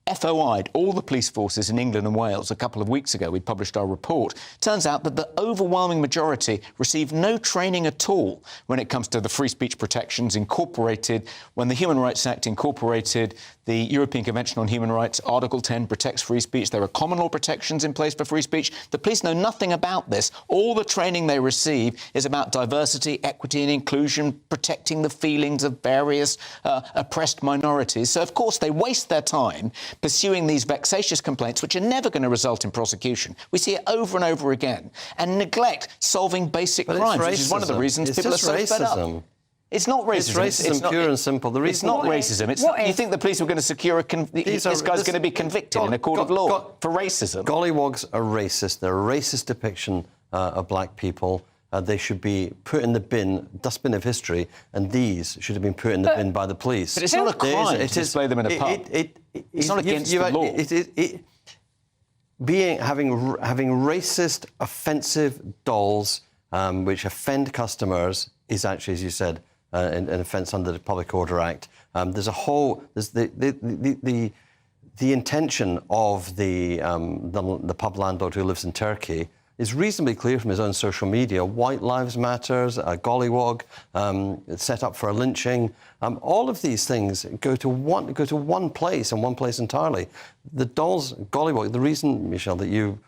FOI'd all the police forces in England and Wales a couple of weeks ago. We published our report. Turns out that the overwhelming majority received no training at all when it comes to the free speech protections incorporated when the Human Rights Act incorporated the European Convention on Human Rights. Article 10 protects free speech. There are common law protections in place for free speech. The police know nothing about this. All the training they receive is about diversity, equity and inclusion, protecting the feelings of various oppressed minorities. So, of course, they waste their time pursuing these vexatious complaints, which are never going to result in prosecution. We see it over and over again, and neglect solving basic crimes, which is one of the reasons people are so fed up. It's not racism. It's racism, pure and simple. The reason it's not racism. You think the police are going to secure this guy's going to be convicted in a court of law for racism? Gollywogs are racist. They're a racist depiction of black people. They should be put in the dustbin of history, and these should have been put in the bin by the police. But it's not a crime to display them in a pub. It's not against the law. Having racist, offensive dolls which offend customers is actually, as you said, an offence under the Public Order Act. There's the intention of the pub landlord who lives in Turkey is reasonably clear from his own social media. White Lives Matters, a gollywog, set up for a lynching. All of these things go to one place and one place entirely. The dolls, gollywog, the reason, Michelle, that you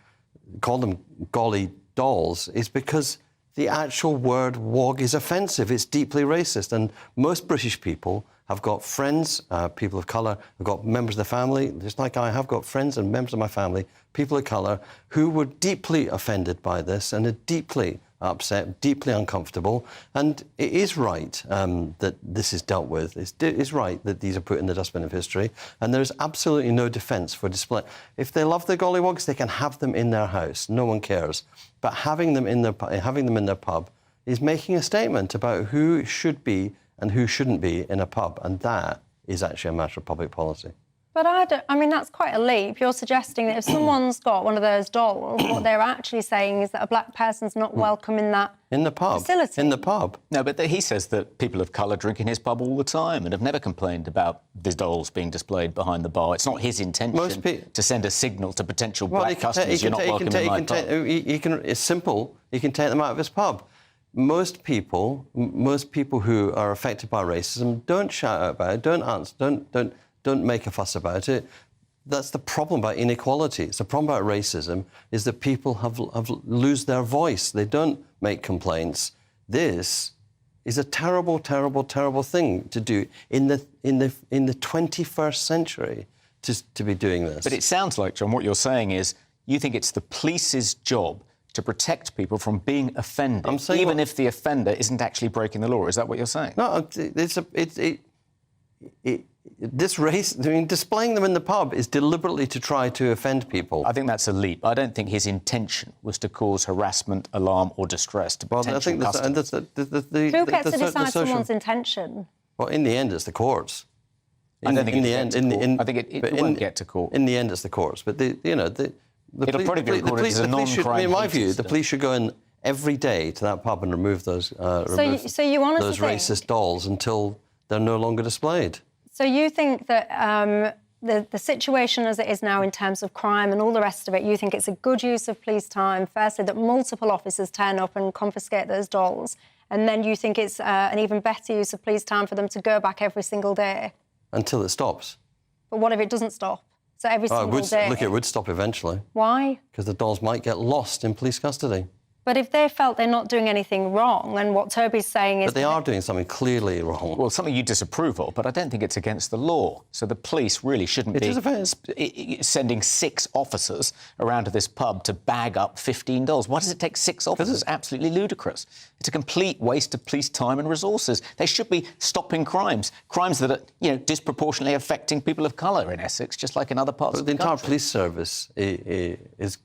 call them golly dolls is because the actual word wog is offensive. It's deeply racist. And most British people have got friends, people of colour, have got members of the family, just like I have got friends and members of my family, people of colour, who were deeply offended by this and are deeply upset, deeply uncomfortable. And it is right that this is dealt with. It's right that these are put in the dustbin of history. And there is absolutely no defence for display. If they love the gollywogs, they can have them in their house. No one cares. But having them in their pub is making a statement about who should be and who shouldn't be in a pub, and that is actually a matter of public policy. But I mean, that's quite a leap. You're suggesting that if someone's got one of those dolls, what they're actually saying is that a black person's not welcome in that facility. In the pub. No, but he says that people of colour drink in his pub all the time and have never complained about the dolls being displayed behind the bar. It's not his intention to send a signal to potential black customers, you're not welcome in my pub. It's simple. He can take them out of his pub. Most people who are affected by racism don't shout out about it, don't answer, don't make a fuss about it. That's the problem about inequality. It's the problem about racism is that people have lose their voice. They don't make complaints. This is a terrible, terrible, terrible thing to do in the 21st century to be doing this. But it sounds like, John, what you're saying is you think it's the police's job to protect people from being offended, even if the offender isn't actually breaking the law. Is that what you're saying? No, displaying them in the pub is deliberately to try to offend people. I think that's a leap. I don't think his intention was to cause harassment, alarm or distress to potential customers. Who gets to decide someone's intention? Well, in the end, it's the courts. I don't think I think it won't get to court. In the end, it's the courts. But it'll probably be recorded as a non-crime. In my view, the police should go in every day to that pub and remove those racist dolls until they're no longer displayed. So you think that the situation as it is now in terms of crime and all the rest of it, you think it's a good use of police time, firstly, that multiple officers turn up and confiscate those dolls, and then you think it's an even better use of police time for them to go back every single day? Until it stops. But what if it doesn't stop? So every single day... Look, it would stop eventually. Why? Because the dolls might get lost in police custody. But if they felt they're not doing anything wrong, and what Toby's saying is... But they are doing something clearly wrong. Well, something you disapprove of, but I don't think it's against the law. So the police really shouldn't be sending 6 officers around to this pub to bag up 15 dolls. Why does it take 6 officers? It's absolutely ludicrous. It's a complete waste of police time and resources. They should be stopping crimes that are, disproportionately affecting people of colour in Essex, just like in other parts of the country. The entire police service is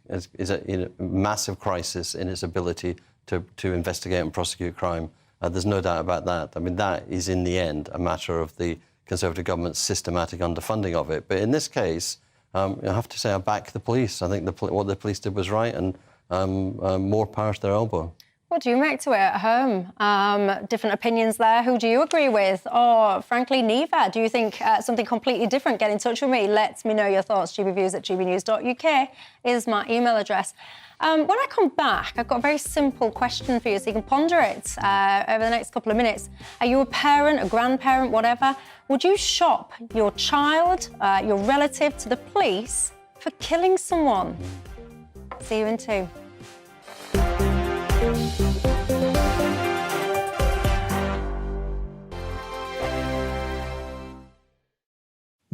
in a massive crisis in its ability to investigate and prosecute crime. There's no doubt about that. I mean, that is, in the end, a matter of the Conservative government's systematic underfunding of it. But in this case, I have to say I back the police. I think what the police did was right, and more power to their elbow. What do you make to it at home? Different opinions there. Who do you agree with? Or, frankly, neither? Do you think something completely different? Get in touch with me. Let me know your thoughts. gbviews@gbnews.uk is my email address. When I come back, I've got a very simple question for you so you can ponder it over the next couple of minutes. Are you a parent, a grandparent, whatever? Would you shop your child, your relative to the police for killing someone? See you in 2.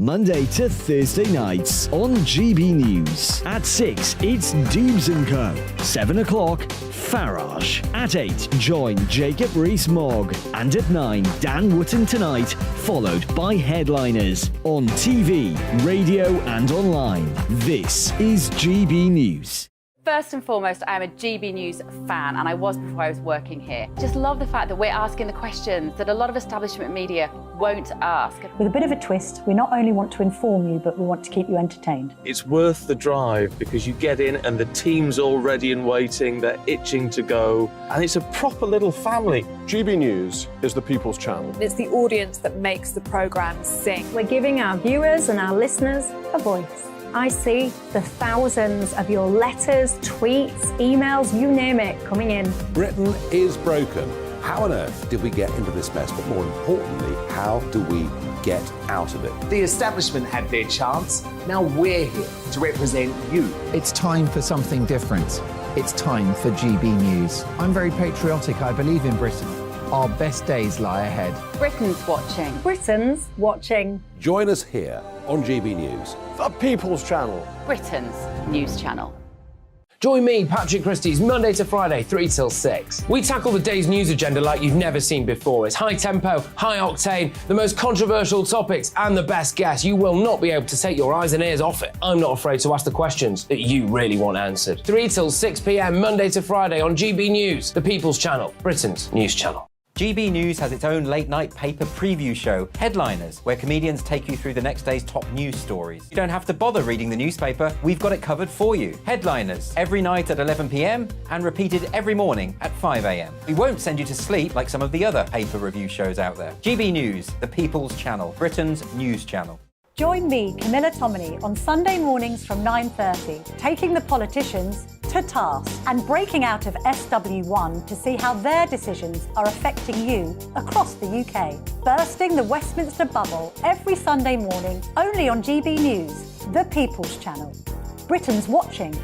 Monday to Thursday nights on GB News. At 6, it's Dewbs & Co. 7 o'clock, Farage. At 8, join Jacob Rees-Mogg. And at 9, Dan Wootton Tonight, followed by headliners on TV, radio and online. This is GB News. First and foremost, I am a GB News fan, and I was before I was working here. Just love the fact that we're asking the questions that a lot of establishment media won't ask. With a bit of a twist, we not only want to inform you, but we want to keep you entertained. It's worth the drive because you get in and the team's all ready and waiting, they're itching to go, and it's a proper little family. GB News is the People's Channel. It's the audience that makes the programme sing. We're giving our viewers and our listeners a voice. I see the thousands of your letters, tweets, emails, you name it, coming in. Britain is broken. How on earth did we get into this mess? But more importantly, how do we get out of it? The establishment had their chance. Now we're here to represent you. It's time for something different. It's time for GB News. I'm very patriotic. I believe in Britain. Our best days lie ahead. Britain's watching. Britain's watching. Join us here on GB News. The People's Channel. Britain's news channel. Join me, Patrick Christie's, Monday to Friday, 3 till 6. We tackle the day's news agenda like you've never seen before. It's high tempo, high octane, the most controversial topics, and the best guests. You will not be able to take your eyes and ears off it. I'm not afraid to ask the questions that you really want answered. 3 till 6 p.m, Monday to Friday on GB News, the People's Channel, Britain's news channel. GB News has its own late-night paper preview show, Headliners, where comedians take you through the next day's top news stories. You don't have to bother reading the newspaper, we've got it covered for you. Headliners, every night at 11 p.m, and repeated every morning at 5 a.m. We won't send you to sleep like some of the other paper review shows out there. GB News, the People's Channel, Britain's news channel. Join me, Camilla Tominey, on Sunday mornings from 9:30, taking the politicians to task and breaking out of SW1 to see how their decisions are affecting you across the UK. Bursting the Westminster bubble every Sunday morning, only on GB News, the People's Channel. Britain's watching.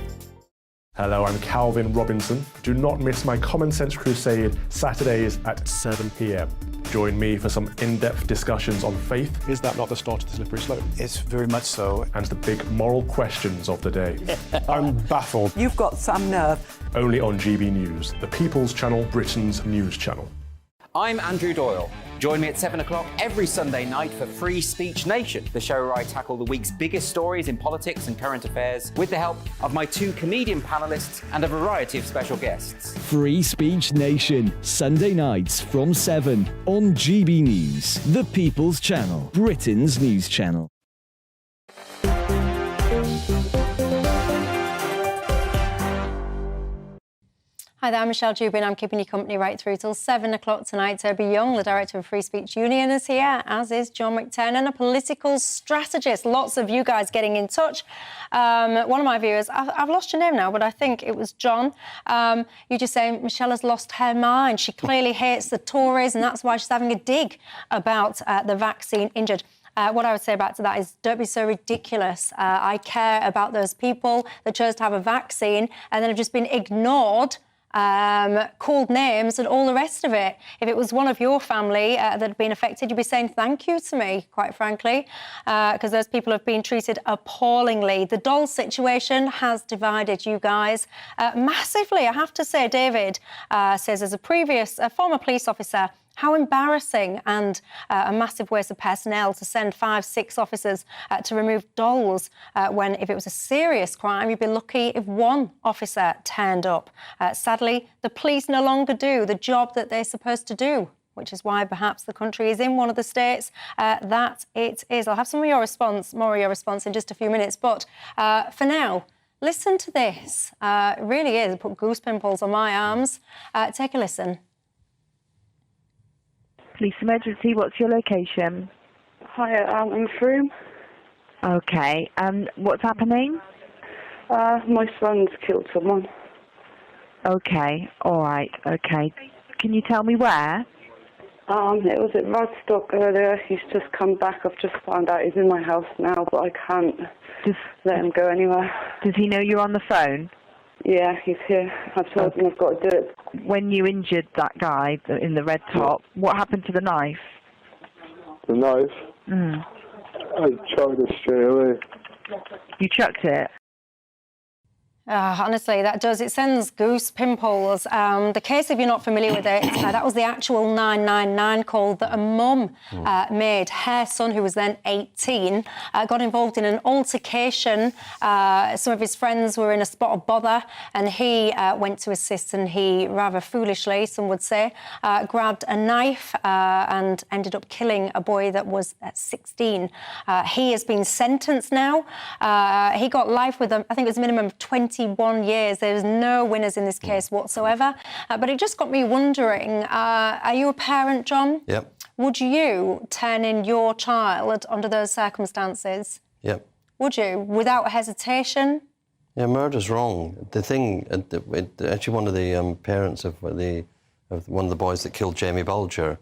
Hello, I'm Calvin Robinson. Do not miss my Common Sense Crusade, Saturdays at 7 p.m. Join me for some in-depth discussions on faith. Is that not the start of the slippery slope? It's very much so. And the big moral questions of the day. I'm baffled. You've got some nerve. Only on GB News, the People's Channel, Britain's news channel. I'm Andrew Doyle. Join me at 7 o'clock every Sunday night for Free Speech Nation, the show where I tackle the week's biggest stories in politics and current affairs with the help of my 2 comedian panellists and a variety of special guests. Free Speech Nation, Sunday nights from 7 on GB News, the People's Channel, Britain's news channel. Hi there, I'm Michelle Dewbs. I'm keeping you company right through till 7 o'clock tonight. Toby Young, the director of Free Speech Union, is here, as is John McTernan, a political strategist. Lots of you guys getting in touch. One of my viewers, I've lost your name now, but I think it was John. You just saying Michelle has lost her mind. She clearly hates the Tories, and that's why she's having a dig about the vaccine injured. What I would say about to that is don't be so ridiculous. I care about those people that chose to have a vaccine and then have just been ignored, called names and all the rest of it. If it was one of your family that had been affected, you'd be saying thank you to me, quite frankly, because those people have been treated appallingly. The doll situation has divided you guys massively, I have to say. David says, as a former police officer, how embarrassing and a massive waste of personnel to send 5-6 officers to remove dolls when, if it was a serious crime, you'd be lucky if 1 officer turned up. Sadly, the police no longer do the job that they're supposed to do. which is why perhaps the country is in one of the states that it is. I'll have some of your response, more of your response in just a few minutes. But for now, listen to this. It really is. Put goose pimples on my arms. Take a listen. Police emergency, what's your location? Hi, I'm in Froome. Okay, what's happening? My son's killed someone. Okay, all right, okay. Can you tell me where? It was at Radstock earlier. He's just come back. I've just found out he's in my house now, but I can't let him go anywhere. Does he know you're on the phone? Yeah, he's here. I've told him I've got to do it. When you injured that guy in the red top, what happened to the knife? The knife? I tried to straight away. You chucked it? Honestly, that does. It sends goose pimples. The case, if you're not familiar with it, that was the actual 999 call that a mum made. Her son, who was then 18, got involved in an altercation. Some of his friends were in a spot of bother, and he went to assist, and he, rather foolishly, some would say, grabbed a knife and ended up killing a boy that was 16. He has been sentenced now. He got life with, I think it was a minimum of 21 years. There's no winners in this case whatsoever. But it just got me wondering, are you a parent, John? Yep. Would you turn in your child under those circumstances? Yep. Would you, without hesitation? Yeah, murder's wrong. The thing, actually, one of the parents of one of the boys that killed Jamie Bulger,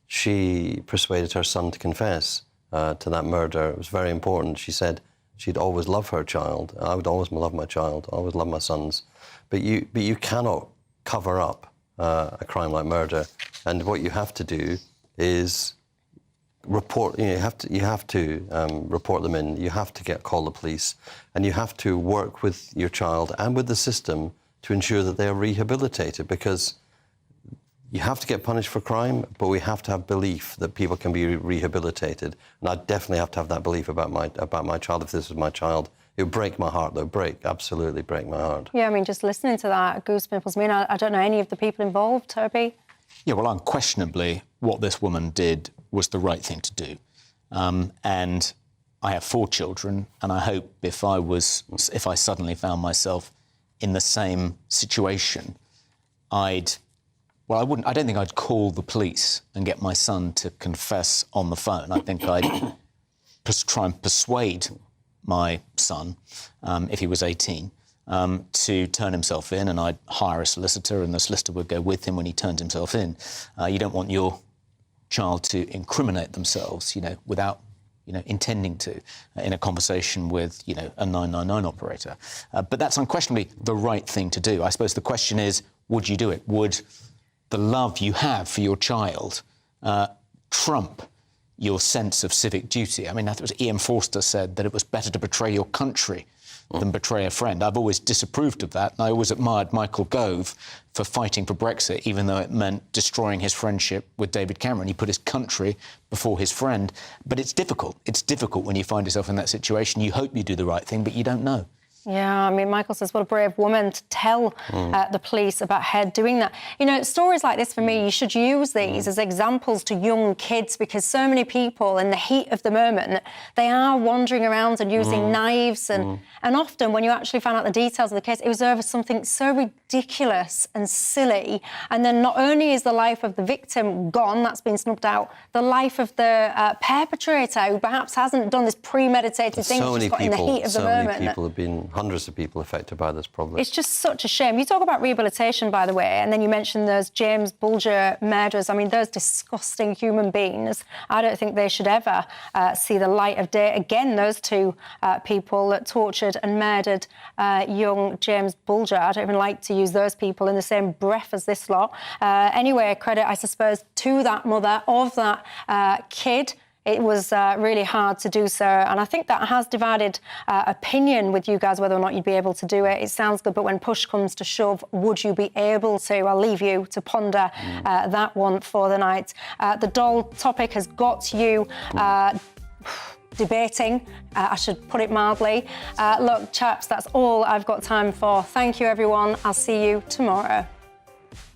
she persuaded her son to confess to that murder. It was very important. She said she'd always love her child. I would always love my child. I always love my sons. But you cannot cover up a crime like murder. And what you have to do is report. You have to report them in. You have to call the police, and you have to work with your child and with the system to ensure that they are rehabilitated. Because you have to get punished for crime, but we have to have belief that people can be rehabilitated. And I definitely have to have that belief about my child. If this was my child, it would break my heart, though. Absolutely break my heart. Yeah, I mean, just listening to that, goose pimples. I mean, I don't know any of the people involved, Toby. Yeah, well, unquestionably, what this woman did was the right thing to do. And I have 4 children, and I hope if I suddenly found myself in the same situation, I don't think I'd call the police and get my son to confess on the phone. I think I'd try and persuade my son, if he was 18, to turn himself in, and I'd hire a solicitor, and the solicitor would go with him when he turned himself in. You don't want your child to incriminate themselves, without, intending to, in a conversation with, a 999 operator. But that's unquestionably the right thing to do. I suppose the question is, would you do it? Would the love you have for your child trump your sense of civic duty? I mean, I think it was Ian Forster said that it was better to betray your country than betray a friend. I've always disapproved of that, and I always admired Michael Gove for fighting for Brexit, even though it meant destroying his friendship with David Cameron. He put his country before his friend. But it's difficult. It's difficult when you find yourself in that situation. You hope you do the right thing, but you don't know. Yeah, I mean, Michael says, what a brave woman to tell the police about her doing that. Stories like this, for me, you should use these as examples to young kids, because so many people, in the heat of the moment, they are wandering around and using knives. And often, when you actually find out the details of the case, it was over something so ridiculous and silly. And then not only is the life of the victim gone, that's been snubbed out, the life of the perpetrator, who perhaps hasn't done this premeditated thing, just got in the heat of the moment. So many people have been, hundreds of people affected by this problem. It's just such a shame. You talk about rehabilitation, by the way, and then you mentioned those James Bulger murderers. I mean, those disgusting human beings. I don't think they should ever see the light of day again. Those 2 people that tortured and murdered young James Bulger. I don't even like to use those people in the same breath as this lot. Anyway, credit, I suppose, to that mother of that kid. It was really hard to do so, and I think that has divided opinion with you guys, whether or not you'd be able to do it. It sounds good, but when push comes to shove, would you be able to? I'll leave you to ponder that one for the night. The doll topic has got you debating, I should put it mildly. Look, chaps, that's all I've got time for. Thank you, everyone. I'll see you tomorrow.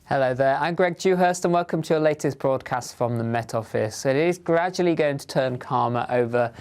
Hello there, I'm Greg Dewhurst and welcome to your latest broadcast from the Met Office. It is gradually going to turn calmer over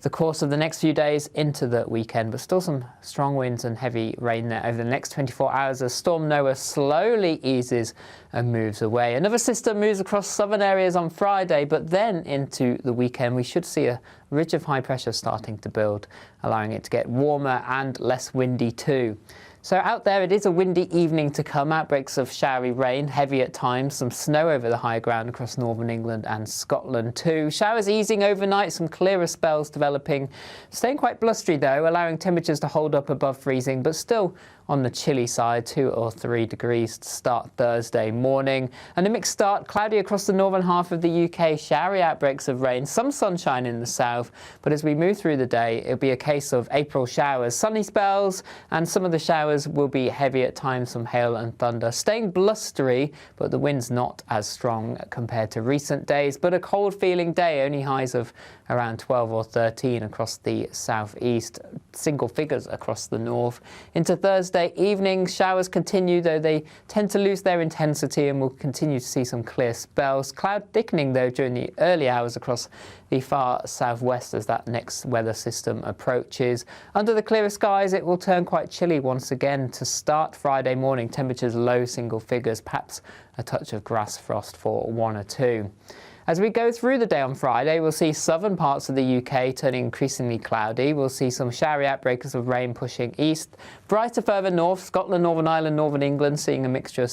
the course of the next few days into the weekend, but still some strong winds and heavy rain there over the next 24 hours as Storm Noah slowly eases and moves away. Another system moves across southern areas on Friday, but then into the weekend we should see a ridge of high pressure starting to build, allowing it to get warmer and less windy too. So out there, it is a windy evening to come. Outbreaks of showery rain, heavy at times, some snow over the high ground across northern England and Scotland too. Showers easing overnight, some clearer spells developing. Staying quite blustery though, allowing temperatures to hold up above freezing, but still on the chilly side, 2 or 3 degrees to start Thursday morning. And a mixed start, cloudy across the northern half of the UK, showery outbreaks of rain, some sunshine in the south. But as we move through the day, it'll be a case of April showers, sunny spells, and some of the showers will be heavy at times, some hail and thunder. Staying blustery, but the wind's not as strong compared to recent days. But a cold feeling day, only highs of around 12 or 13 across the southeast, single figures across the north. Into Thursday evening, showers continue, though they tend to lose their intensity, and we'll continue to see some clear spells. Cloud thickening, though, during the early hours across the far southwest as that next weather system approaches. Under the clearer skies, it will turn quite chilly once again to start Friday morning. Temperatures low single figures, perhaps a touch of grass frost for 1 or 2. As we go through the day on Friday, we'll see southern parts of the UK turning increasingly cloudy. We'll see some showery outbreaks of rain pushing east. Brighter further north, Scotland, Northern Ireland, Northern England, seeing a mixture of